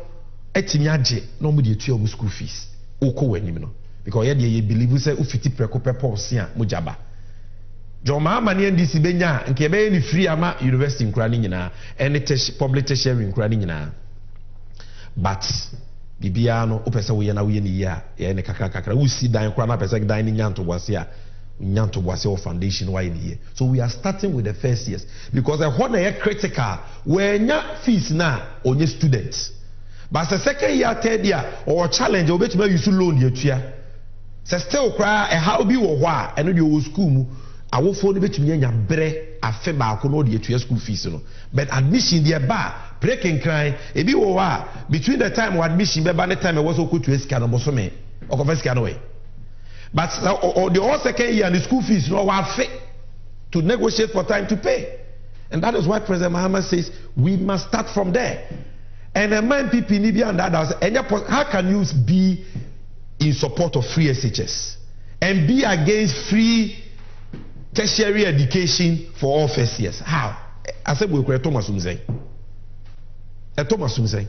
etimi age no mo de etua omo school fees oko wanim no because ye believe say ufiti preko pepo se a mojaba John Mahama ne NDC benya nke be ni free ama university nkura ni nyina any public tertiary nkura ni nyina but bibia no opese wo ye na wo ye ni ya ye ne kakra wo si dan nkura na pese dan ni nyanto bwase a nyanto bwase o foundation why ni ye. So we are starting with the first years because the one is critical when nya fees na onye students. But the second year, third year, or challenge, or bet you use loan your chair. So still cry a how be or why, and you school. I will phone bet me and bre a feba could not your school fees. But admission dear bar, breaking crying, a be or between the time of admission, by the time I was okay to scan or some or scan away. But or the whole second year and the school fees no one fit to negotiate for time to pay. And that is why President Mahama says we must start from there. And the man people need to understand how can you be in support of free SHS and be against free tertiary education for all first years? How? I said we create Thomas Umzei. Thomas Umzei.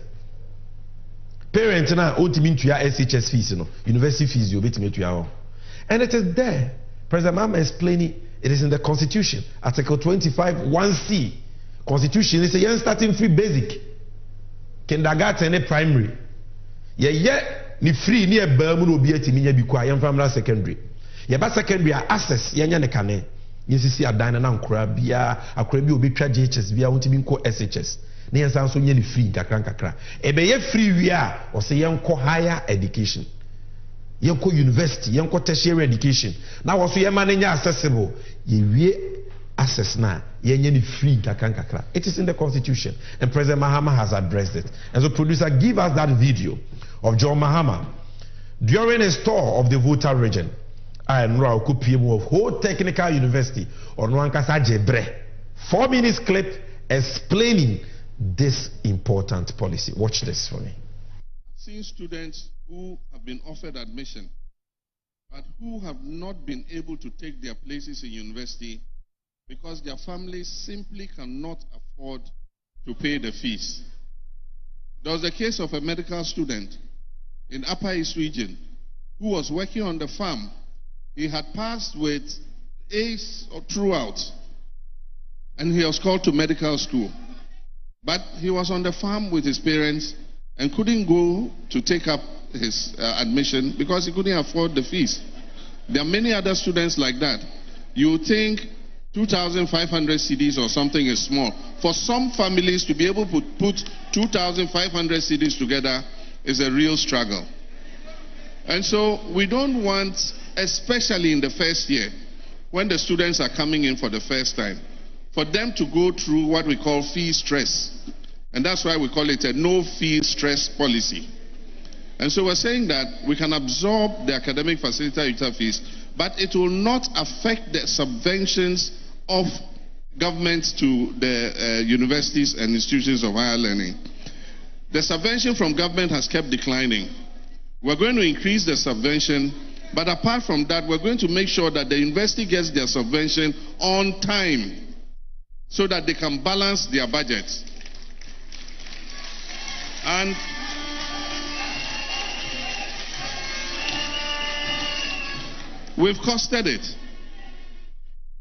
Parents now ultimately to your SHS fees, university fees you bet me to your. And it is there. President Mahama explaining it is in the Constitution, Article 25 1C. Constitution is a starting free basic. Kindergarten and primary. Ni free ni ebamu no obi atimi nya bi kwa yem family secondary. Ye ba secondary access ye nya ne kane. Yesisi adan na nkora bia akora bi obi twa JHS bia wontimi nko SHS. Ne yensan so nya ni free kakra. Ebe ye free wi a o se yenko higher education. Yenko university, yenko tertiary education. Na wo so ye ma nya accessible. Ye wie access na yenye free kakra. It is in the Constitution and President Mahama has addressed it. And so producer, give us that video of John Mahama during a tour of the Volta region. I am Rao Kupiemu of whole technical university on Wankasa Jebre. 4 minutes clip explaining this important policy. Watch this for me. I've seen students who have been offered admission but who have not been able to take their places in university because their families simply cannot afford to pay the fees. There was the case of a medical student in Upper East region who was working on the farm. He had passed with A's throughout and he was called to medical school. But he was on the farm with his parents and couldn't go to take up his admission because he couldn't afford the fees. There are many other students like that. You think 2,500 cedis or something is small. For some families to be able to put 2,500 cedis together is a real struggle. And so we don't want especially in the first year, when the students are coming in for the first time, for them to go through what we call fee stress. And that's why we call it a no-fee stress policy. And so we're saying that we can absorb the academic facilitator fees, but it will not affect the subventions of government to the universities and institutions of higher learning. The subvention from government has kept declining. We're going to increase the subvention, but apart from that, we're going to make sure that the university gets their subvention on time so that they can balance their budgets. And we've costed it.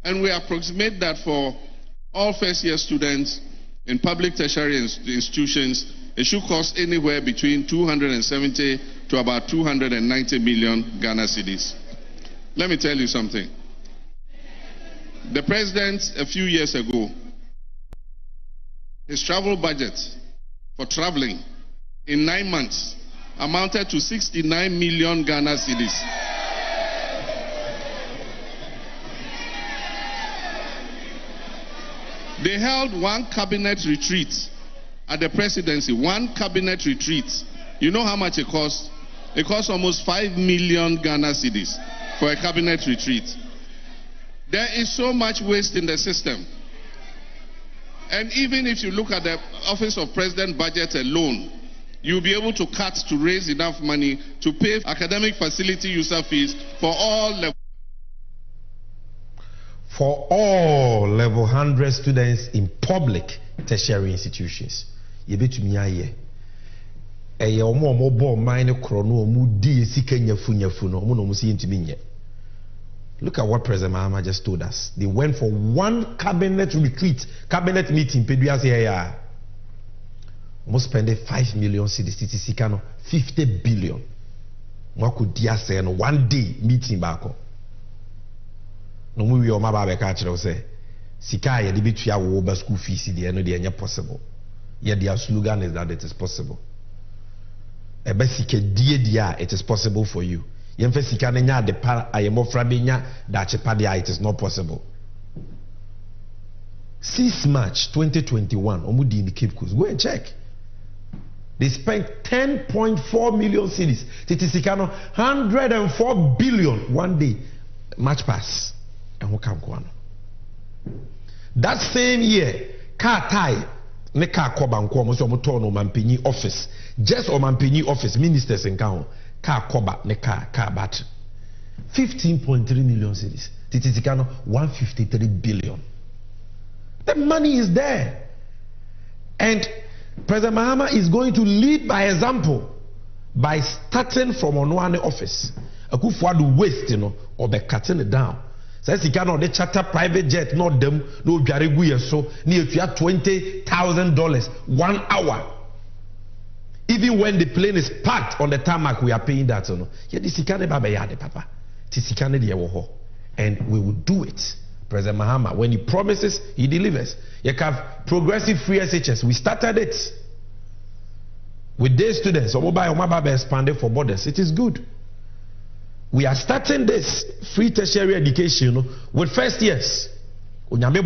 And we approximate that for all first-year students in public tertiary institutions, it should cost anywhere between 270 to about 290 million Ghana cedis. Let me tell you something. The president, a few years ago, his travel budget for traveling in 9 months amounted to 69 million Ghana cedis. They held one cabinet retreat at the presidency, one cabinet retreat. You know how much it cost? It cost almost 5 million Ghana cedis for a cabinet retreat. There is so much waste in the system. And even if you look at the Office of President budget alone, you'll be able to cut to raise enough money to pay academic facility user fees for all levels. For all level 100 students in public tertiary institutions. Yebetumi aye. Eye omo bo mine krono omu di sika nyafu no omu no mu si ntimi nye. Look at what President Mahama just told us. They went for one cabinet retreat, cabinet meeting, Pedua say ya. Almost spend 5 million cedis, sika no 50 billion. Mwako dia say no one day meeting bako. No mu wi o ma ba be ka kire say sika ye de bitua wo ba school fees de no de anya possible. Yeah, their slogan is that it is possible. Ebe sika die dia, it is possible for you. Yemfe sika na nya de pa ayemofra be nya da chepa dia, it is not possible. 6 March 2021, omudi in the Cape Coast. Go and check. They spent 10.4 million cedis. Titi Sikano 104 billion one day. March pass. And who come go on? That same year, car tie, ne car koba nko mo so mo to no mampini office. Just o mampini office ministers in town. Car koba ne car battery. 15.3 million cedis. Titi Sikano 153 billion. The money is there. And President Mahama is going to lead by example by starting from Onwane office. Akufo-Addo waste, or by cutting it down. Says he cannot the charter private jet, not them, no Jariguya so near $20,000 1 hour. Even when the plane is parked on the tarmac, we are paying that. Yet this can never be papa. This can and we will do it. President Mahama, when he promises, he delivers. You have progressive free SHS. We started it with day students. Omaba expanded for borders. It is good. We are starting this free tertiary education with first years. Continue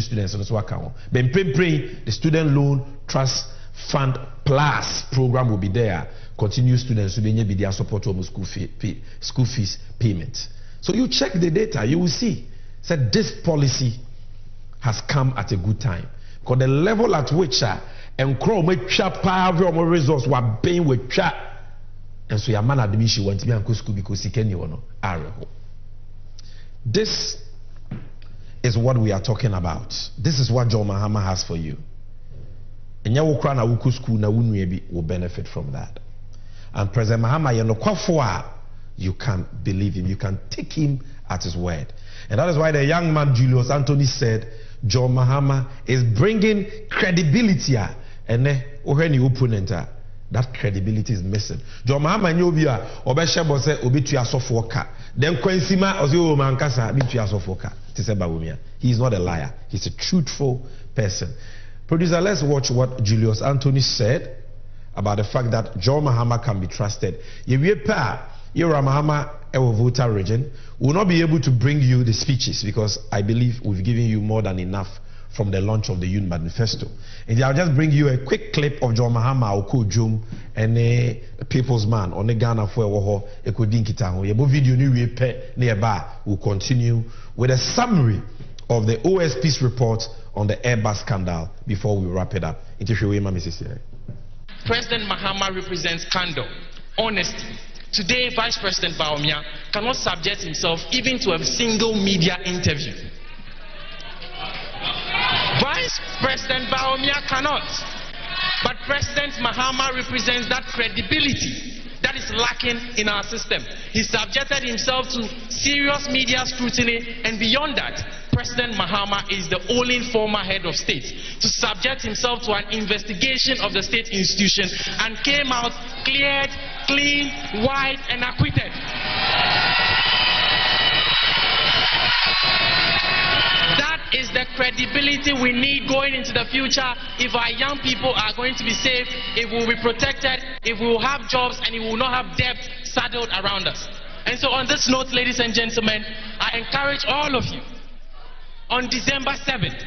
students on this account. The student loan trust fund plus program will be there. Continue students will be their support to school fees payment. So you check the data, you will see that this policy has come at a good time. Because the level at which and resources were paying with chat. And so your man admission went to be in school because he can This is what we are talking about. This is what John Mahama has for you. And you school will benefit from that. And President Mahama, you can believe him, you can take him at his word. And that is why the young man Julius Anthony said John Mahama is bringing credibility. And then when you opponent that credibility is missing. John Mahama nyobia obeshebo se obitua sofoka. Then kwensima ozo mankasa bitua sofoka. Tiseba he is not a liar. He's a truthful person. Producer, let's watch what Julius Anthony said about the fact that John Mahama can be trusted. Yura Mahama Ewovuta region. We will not be able to bring you the speeches because I believe we've given you more than enough from the launch of the Youth Manifesto. And I'll just bring you a quick clip of John Mahama Oko Jum and a People's Man on the Ghana for Woho Ekodinkita. Your video nearby will continue with a summary of the OSP's report on the Airbus scandal before we wrap it up. President Mahama represents candor, honesty. Today, Vice President Bawumia cannot subject himself even to a single media interview. Vice President Bawumia cannot. But President Mahama represents that credibility that is lacking in our system. He subjected himself to serious media scrutiny, and beyond that, President Mahama is the only former head of state to subject himself to an investigation of the state institution and came out cleared, clean, white, and acquitted. That is the credibility we need going into the future if our young people are going to be safe, if we will be protected, if we will have jobs, and if we will not have debt saddled around us. And so on this note, ladies and gentlemen, I encourage all of you, on December 7th,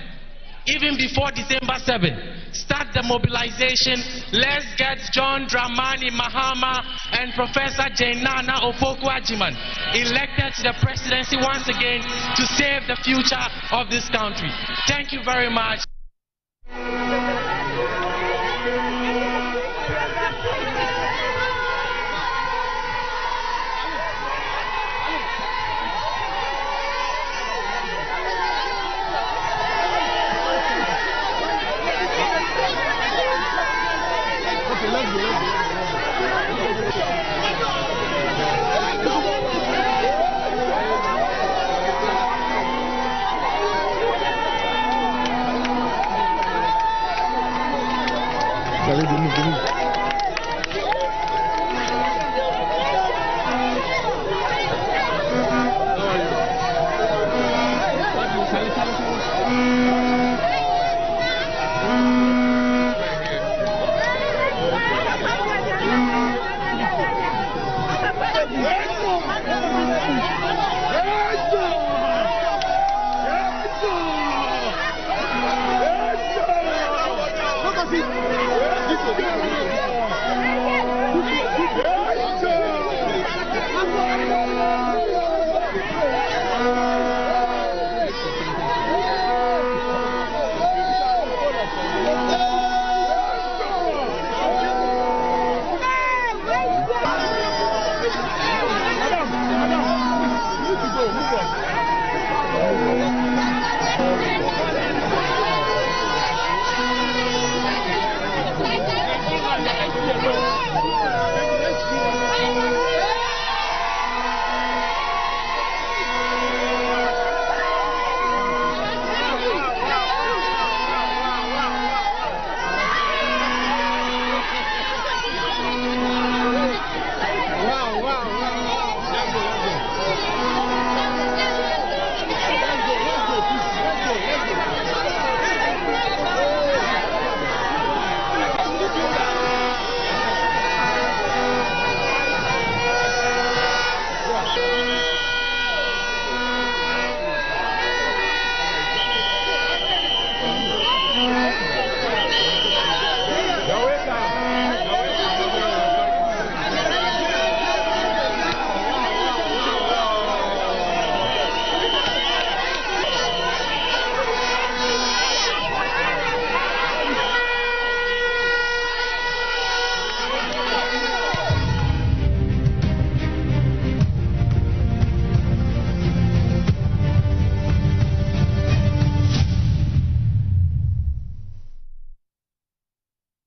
even before December 7th, start the mobilization. Let's get John Dramani Mahama and Professor Jainana Opoku-Agyeman elected to the presidency once again to save the future of this country. Thank you very much.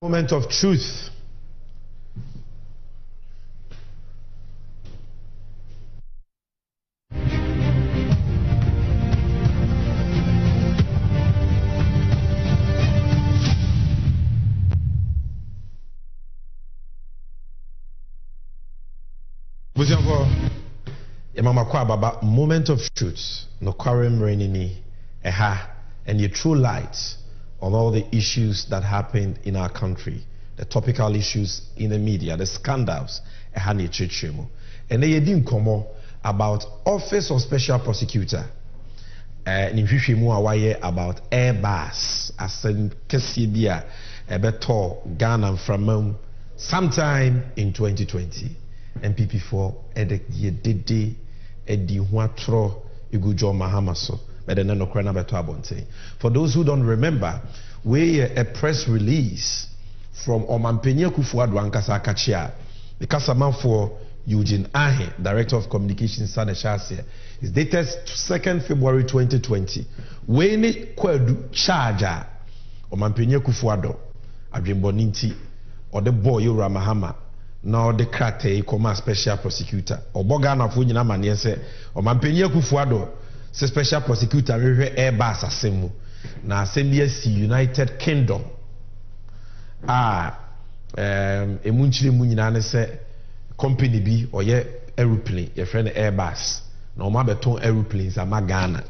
Moment of truth. Moment of truth. No quarrel rainy and your true light on all the issues that happened in our country, the topical issues in the media, the scandals, and and they didn't come about Office of Special Prosecutor. Nimhwehwemu about Airbus asem kese bia ebeto Ghana from sometime in 2020. MPP4 edede edi ho atro igujo Mahama so but then no krana beto abonte. For those who don't remember, we a press release from Omampenya Kufuadu ankasa akachia the customer for Eugene Ahe, Director of Communications, Sadeshase, is dated 2nd February 2020. When it kwadu charger Omampenya Kufuado Adrimboninti or the boy Yura Mahama now the krate koma special prosecutor or Bogana Funyina Mania say Omampenya Kufuado say special prosecutor Airbus asemu na asembia United Kingdom emunchire munyina ne say company bi or ye aeroplane your friend Airbus na oma beton aeroplanes ama Ghana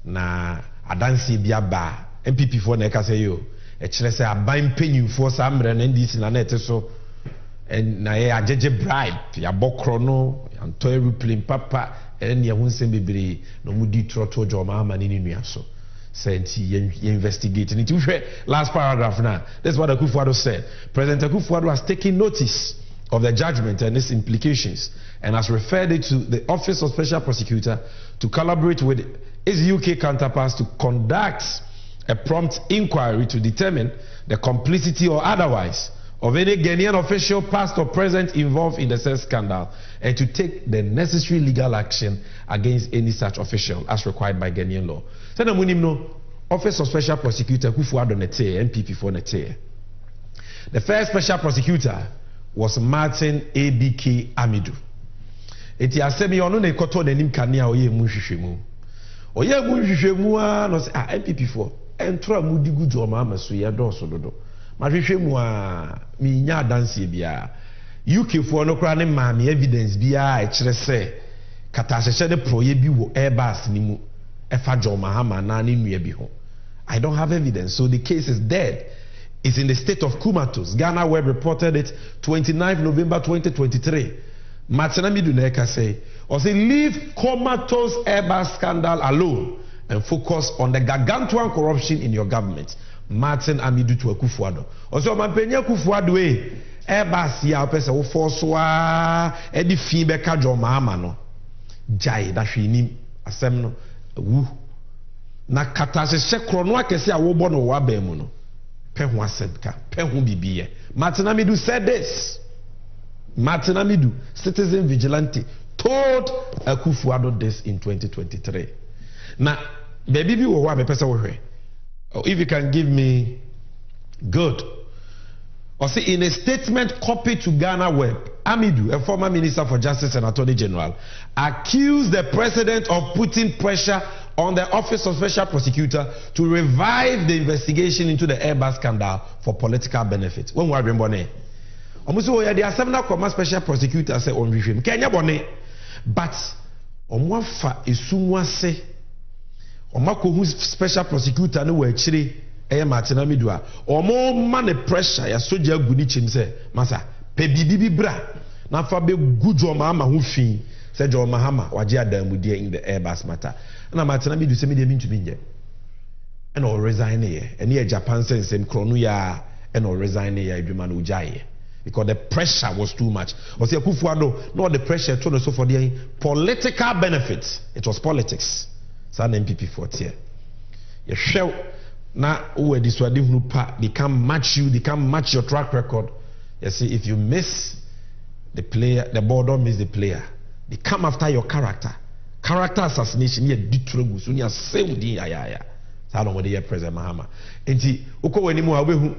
na adansi bia ba MPP4 na ekase yo e kire se aban penyimfo sa mre na NDC na net so na ye ajeje bribe ya bokro no ya to aeroplane papa ene hu nsem bebre no mudi troto joma ama ni nua so senti ye investigate and it last paragraph now. That's what Akufo-Addo said. President Akufo-Addo has taken notice of the judgment and its implications and has referred it to the Office of Special Prosecutor to collaborate with its UK counterparts to conduct a prompt inquiry to determine the complicity or otherwise of any Ghanaian official past or present involved in the said scandal and to take the necessary legal action against any such official as required by Ghanaian law. Send no Office of Special Prosecutor Akufo-Addo nete MPP4 nete. The first special prosecutor was Martin ABK Amidu. Eti asemi ono na ekoto nanim kanea oye mu hwehwemu. Oye mu hwehwemu a no say MPP4 entra mu digu jo ma amaso ye doso dodo. Ma hwehwemu a mi nya adanse bia. UK for no kra ne maami evidence bia e kire se katahyehe de proye bi wo Airbus ni mu efa jo Mahama na ne nua bi ho. I don't have evidence, so the case is dead. It's in the state of comatose. Ghana Web reported it 29 November 2023. Martin Amidu Neka say, leave comatose Airbus scandal alone and focus on the gargantuan corruption in your government. Martin Amidu to Akufo-Addo. Also, Mampenya Akufo-Addo Airbus ya pese wo forsoa edi fi be ka jo Mahama no. Jai da hwenim asem no wu. Na katase krono akese a wo bo no wa ba mu no. Pehu asebka, pehu bibiye. Martin Amidu said this. Martin Amidu, citizen vigilante, told Akufo-Addo this in 2023. Now, baby, if you can give me good. Or see, in a statement copied to Ghana Web, Amidu, a former Minister for Justice and Attorney General, accused the President of putting pressure on the Office of Special Prosecutor to revive the investigation into the Airbus scandal for political benefit. When we are doing bonnet, the Assembly Special Prosecutor said on regime, Kenya bonnet, but Omwafa isumwase, Omako Special Prosecutor no we chiri. Martin Amidu a omo man pressure ya soja guni chim se masa pe bibi bra na fa be gujo ma ho fi se jo Mahama waje adamudie in the Airbus matter na Martin Amidu se me de mintumi nje and all resign here and here Japan sense sem kronu ya and all resign here adwuma no ujaye because the pressure was too much. O se Akufo-Addo no the pressure to no so for the political benefits. It was politics. San MPP4 here you show now, who dissuading who they can match you, they can match your track record. You see, if you miss the player, the board don't miss the player. They come after your character. Character assassination, you detrogu, so you say with the ayaya. How long would you President Mahama? Enti, uko weni mu awehu,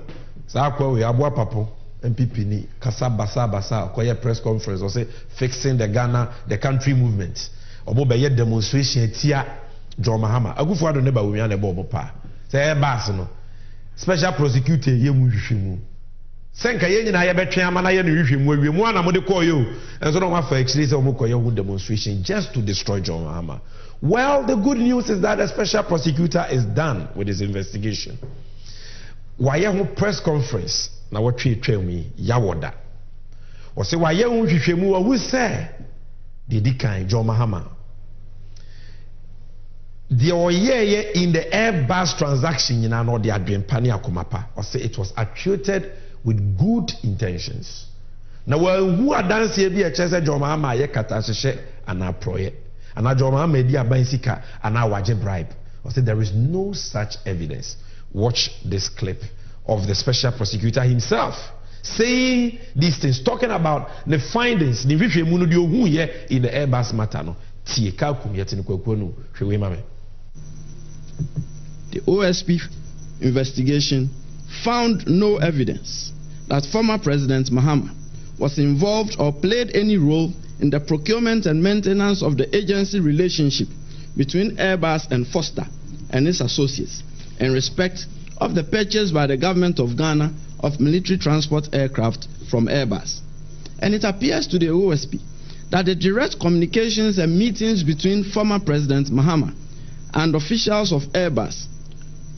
sa kwa we abwa papo, MPP ni, kasa basa, kwa press conference, or say, fixing the Ghana, the country movement. Obo be demonstration, tia, John Mahama. Akufo-Addo neba we ane bobo pa. Say Airbus no special prosecutor ye mu hwehwemu senka ye nyina ye betwe amana ye no hwehwemu awiemu ana mo de call you and so no ma fa actually say o mo call you demonstration just to destroy John Mahama. Well, the good news is that the special prosecutor is done with his investigation. Why ye press conference na what twe me yawoda o say why ye hwehwemu o wu say the Dikan John Mahama. The oye in the Airbus transaction, you know, the Adrian Pania Kumapa, or say it was actuated with good intentions. Now, who are dancing here? Chesa John Mahama, ye katashe, and our project. And our John Mahama, dia bansika, and our waje bribe. I said there is no such evidence. Watch this clip of the special prosecutor himself saying these things, talking about the findings in the Airbus matter. The OSP investigation found no evidence that former President Mahama was involved or played any role in the procurement and maintenance of the agency relationship between Airbus and Foster and its associates in respect of the purchase by the government of Ghana of military transport aircraft from Airbus. And it appears to the OSP that the direct communications and meetings between former President Mahama and officials of Airbus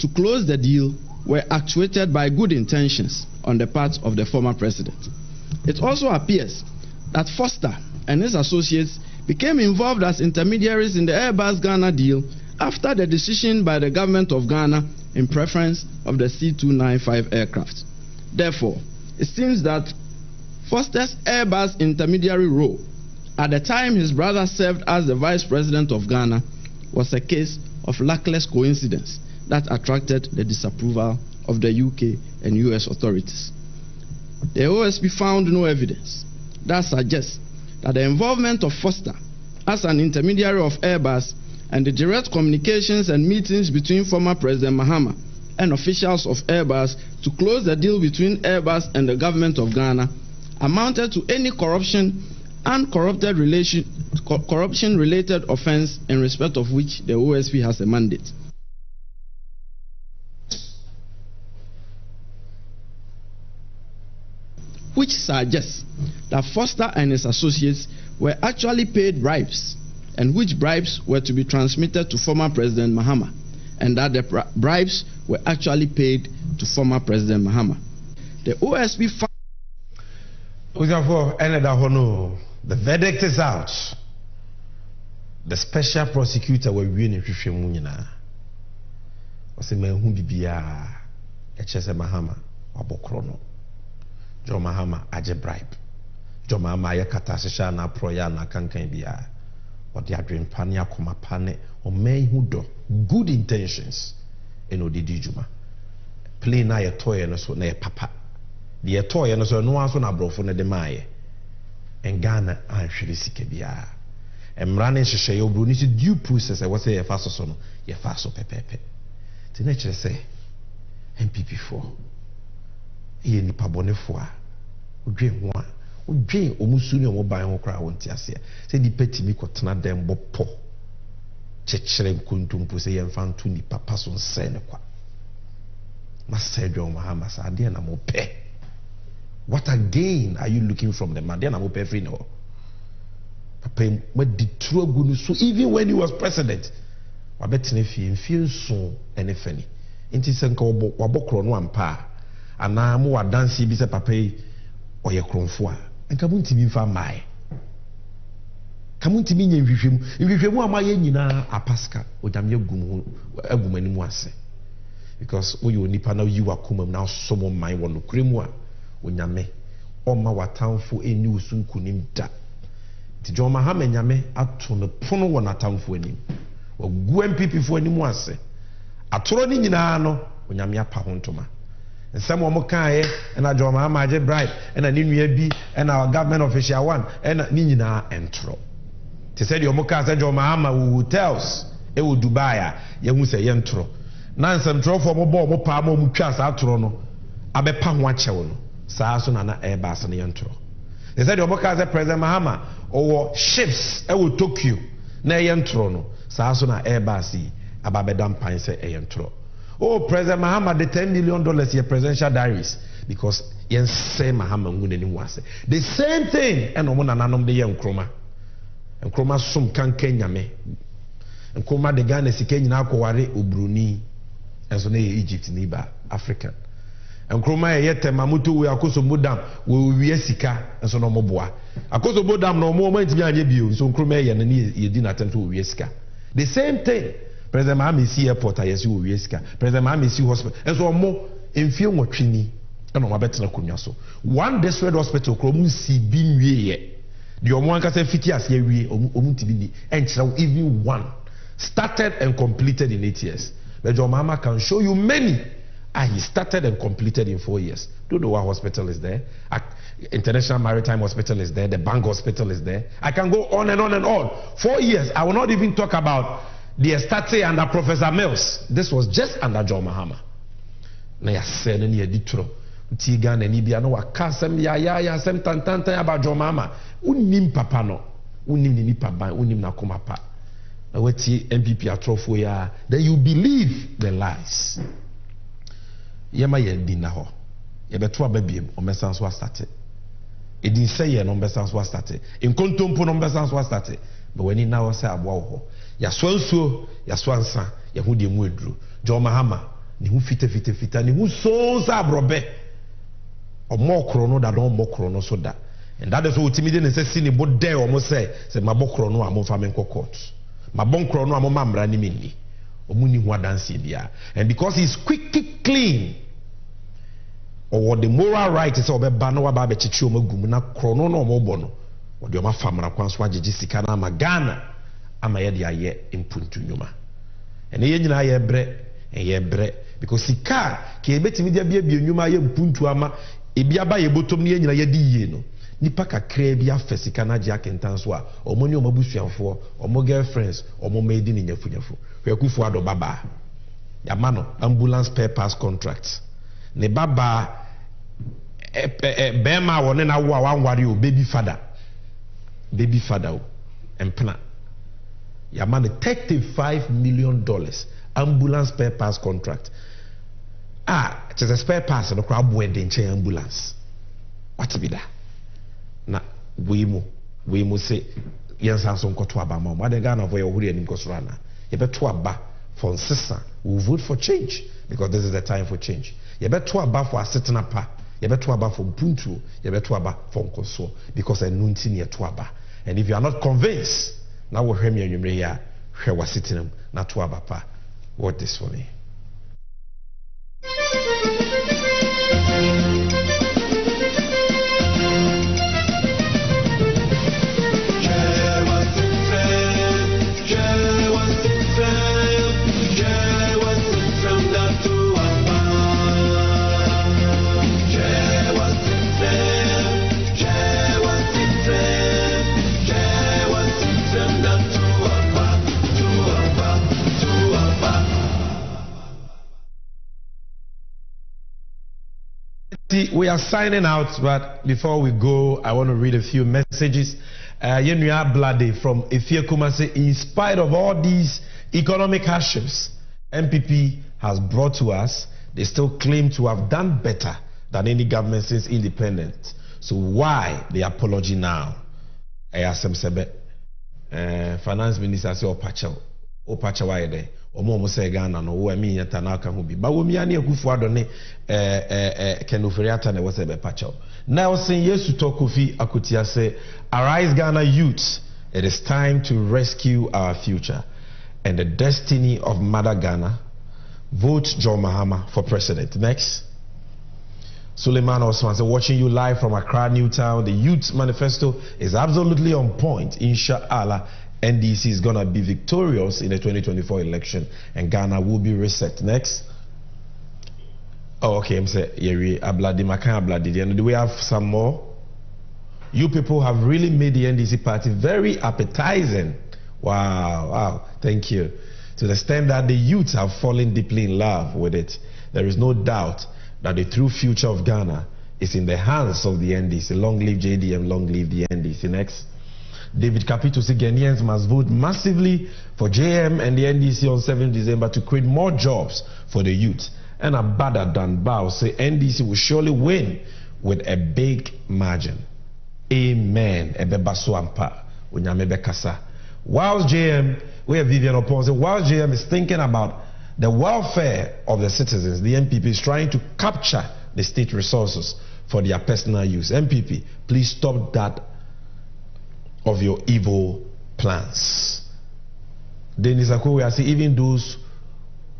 to close the deal were actuated by good intentions on the part of the former president. It also appears that Foster and his associates became involved as intermediaries in the Airbus Ghana deal after the decision by the government of Ghana in preference of the C-295 aircraft. Therefore, it seems that Foster's Airbus intermediary role at the time his brother served as the vice president of Ghana was a case of luckless coincidence that attracted the disapproval of the UK and US authorities. The OSP found no evidence that suggests that the involvement of Foster as an intermediary of Airbus and the direct communications and meetings between former President Mahama and officials of Airbus to close the deal between Airbus and the government of Ghana amounted to any corruption and corruption-related offense in respect of which the OSP has a mandate. Which suggests that Foster and his associates were actually paid bribes, and which bribes were to be transmitted to former President Mahama, and that the bribes were actually paid to former President Mahama. The OSP found the verdict is out. The special prosecutor will win in Fishemunina. Was a man who be H.S. Mahama or Bokrono. John Mahama aje bribe. John Mahama ya katasisha na proya na kankan biya. Or the Adrian Pania Kumapane or men who do good intentions in Odidi Juma. Play na ya toy and so na papa. The toy and so no one so na brofo na demaye. And Ghana actually sikebia. And running Shishay Obruni due process. I was say a faso sono, ye faso pepepe. The nature say MPP4. Ye ni pabone foa. Udre one. Udre omusuni omoba yon kra wonti ase. Say di peti mi kwatena dem bo po. Chechere nkuntumpu se yemfantu ni papa so nsene kwa. Masedro Mahama sa ade na mo pe. What again are you looking from the man? Then I'm open free now. Papa, so even when he was president, I bet in feel so anything. Inti senko wabokro no ampa. Ana mo wadansi bi se papa or ye kronfo a. Enka munti mi fa mai. Kamunti mi nya nhwehwem. Nhwehwem amaye nyina apaska. Odamye agumani mu ase. Because wo yo nipa na yi wakoma na somo man wo no kremu a. Onyame oma watamfo eni usunkunim da ti John Mahama nyame ato no pono wo natamfo anim wagu MPP fo anim ase atoro ni nyina no onyame apa ho ntoma nsem wo mokae na John Mahama age bribe na ni nua bi na our government official one na ni nyina entro ti said yo mokae say John Mahama hotels e wo Dubai a ye hu say ye entro na nsem tro fo mo bo mo pa mo mu twa sa atoro no abepa ho achewo no Saso na Airbus na yentro. They said Oboka as President Mahama or ships e Tokyo na yentro no. Saso na Airbus ababedam pan say yentro. Oh President Mahama the $10 million your presidential diaries because yen say Mahama ngune ni wase. The same thing and omo nananom de yen kroma. Nkroma sum kan Kenya me. Nkroma de Ghana sike nyina akoware obroni enso na Egypt ni ba African. Nkroma ye temamuto we akosobo dam we wie sika enso no moboa akosobo dam no mo ntimi anye bio so nkroma ye na ye di na tempo we wie sika. The same thing President Mahama si airport ayesi we wie sika, President Mahama si hospital enso mo emfie nwotwini e no mabetena konwa so. One desperate hospital krom si bi nwie ye the omo ankasa fiti as ye wie omu tibi ni enkyerɛ even one started and completed in 8 years. But John Mahama can show you many. He started and completed in 4 years. Dodowa Hospital is there. International Maritime Hospital is there. The Bank Hospital is there. I can go on and on and on. 4 years. I will not even talk about the estate under Professor Mills. This was just under John Mahama. Na ya se ni editro. Tiga na ni bia no wakasem ya sem tantanta about John Mahama. Unim papa no. Unim ni papa, unim na koma pa. Na weti MPP atrofo ya. Then you believe the lies. Yema ye di na ho ye beto ababiem o mesan so start e din say ye no mesan so start in kontompo no mesan so start but when na wo say aboa ho ya so nsuo ya so ansa ya hu de mu eduru John Mahama ni hu fita ni hu so sa abrobe o mokro no da don mokro no so da and that is what timide ne say sini bo dey o mo say mabokro no amon fa men court mabonkro no amon mamra ni menni. And because he's quickly clean, or the moral right is over Banoa Babechichu Magumina Chrono no Mobono, or the Mafamra Kwanswaji Sikana Magana, Amayadia ye in Puntunuma. And ye bre, because Sika, Kebet Media be Numa yem Puntuama, Ebiaba Yebotom ye no. Nipaka krebia fesikana jack and tanswa, or money mabusian for, or more girlfriends, or more maiden in your funyafu. Kufu ado baba yamano ambulance spare parts contracts ne baba bema wone na wo wanware o baby father o empna yamano $35 million ambulance spare parts contract it is a spare parts no crab wedding chain ambulance what be that na we mo say yensa so nkoto aba ma mo de Ghana for your huri anim kosorana you better aba for sister we vote for change because this is the time for change. You better aba for asetena pa, you better aba for puntu, you better aba for nkoso because enunti ne to aba. And if you are not convinced, now we hear me anwumre here, hwe wasitinem na to aba pa. What this for me? We are signing out, but before we go, I want to read a few messages. Yenua Blade from Ablekuma say, in spite of all these economic hardships MPP has brought to us, they still claim to have done better than any government since independence. So why the apology now? Finance Minister say, Opacha why there? Omo say Ghana no wo emi yeta na aka ho bi ba wo mi ani Akufo Addo ne Kenoferiata ne wo se be pacho. Nelson Yesu Tokofi Akutia say, arise Ghana youths, it is time to rescue our future and the destiny of Mother Ghana. Vote John Mahama for president. Next. Suleiman Osman say, watching you live from Accra, Newtown. The youth manifesto is absolutely on point. Inshallah, NDC is going to be victorious in the 2024 election and Ghana will be reset. Next. Oh, okay. I'm saying, Yeri Abladi, Makan Abladi. Do we have some more? You people have really made the NDC party very appetizing. Wow, wow. Thank you. To the extent that the youths have fallen deeply in love with it. There is no doubt that the true future of Ghana is in the hands of the NDC. Long live JDM, long live the NDC. Next. David Capito says Ghanaians must vote massively for JM and the NDC on 7th December to create more jobs for the youth. And Abada Danbao say NDC will surely win with a big margin. Amen. Whilst JM, we have Vivian Opon say, whilst JM is thinking about the welfare of the citizens, the MPP is trying to capture the state resources for their personal use. MPP, please stop that of your evil plans. Dennis Akwe, I say even those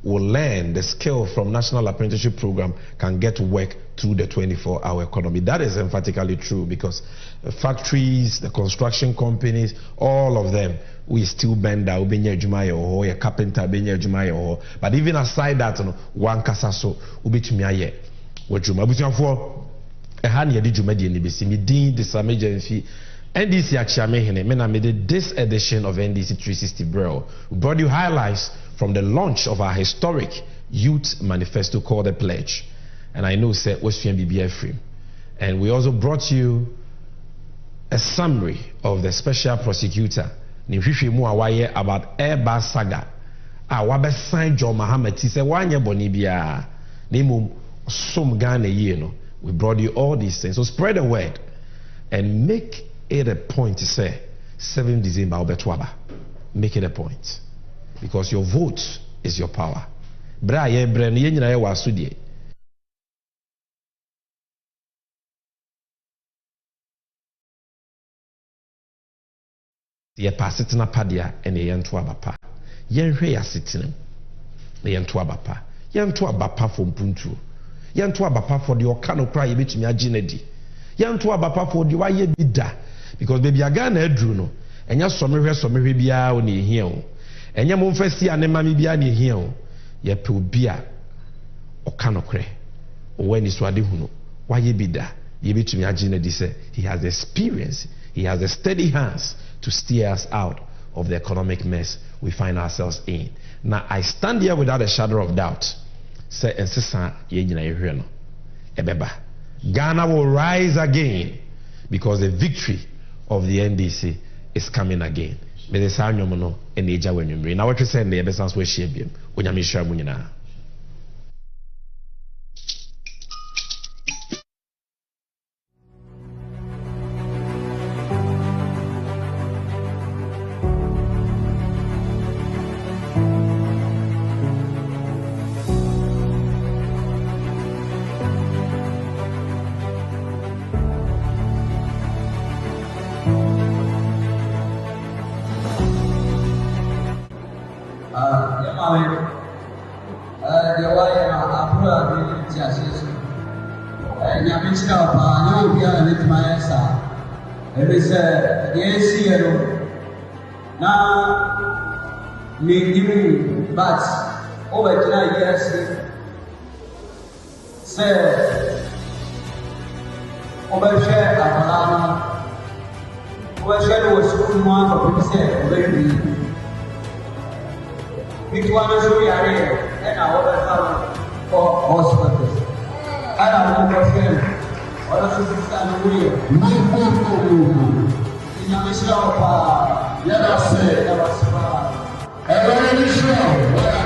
will learn the skill from National Apprenticeship Program can get work through the 24-hour economy. That is emphatically true, because the factories, the construction companies, all of them, we still bend out, a carpenter, but even aside that, one kasaso, ubitumiaye, wajuma, a hand yadi jumadi nibisi, midin, this emergency. NDC-HQ, this edition of NDC360 Bro, we brought you highlights from the launch of our historic youth manifesto called The Pledge. And I know said was BBF. And we also brought you a summary of the special prosecutor about Airbus saga. Wabe sign John Mohammed. He said, "Wanya bonibia, name some Ghana no." We brought you all these things. So spread the word and make it a point to say 7 December Obetwaba. Make it a point, because your vote is your power. Bra ye bre ni nyina ye wasudie. Ye pasitena padia ene ye nto abapa. Ye nhwe ya sitinem. Ye nto abapa. Ye nto abapa for mpuntu. Ye nto abapa for the okano kra ye betumi aginedi. Ye nto abapa for the waye bida. Because baby agana edru no. Enya somehwe bia o ne ehia o. Enya momfasi anema bia ne ehia o. Ye pe obi a okano kre. Owani so ade hunu. Waye bida. Ye betumi aginedi say he has the experience. He has the steady hands to steer us out of the economic mess we find ourselves in. Now, I stand here without a shadow of doubt. Say, Ghana will rise again, because the victory of the NDC is coming again. Now, what you say in the evidence we share him. But over 9 years, say, overshare Abalana, overshare was one for people say, very big one is really area, and I overcome for hospitals. And I will overshare, or the system, in a mission of, let us say, there was every issue.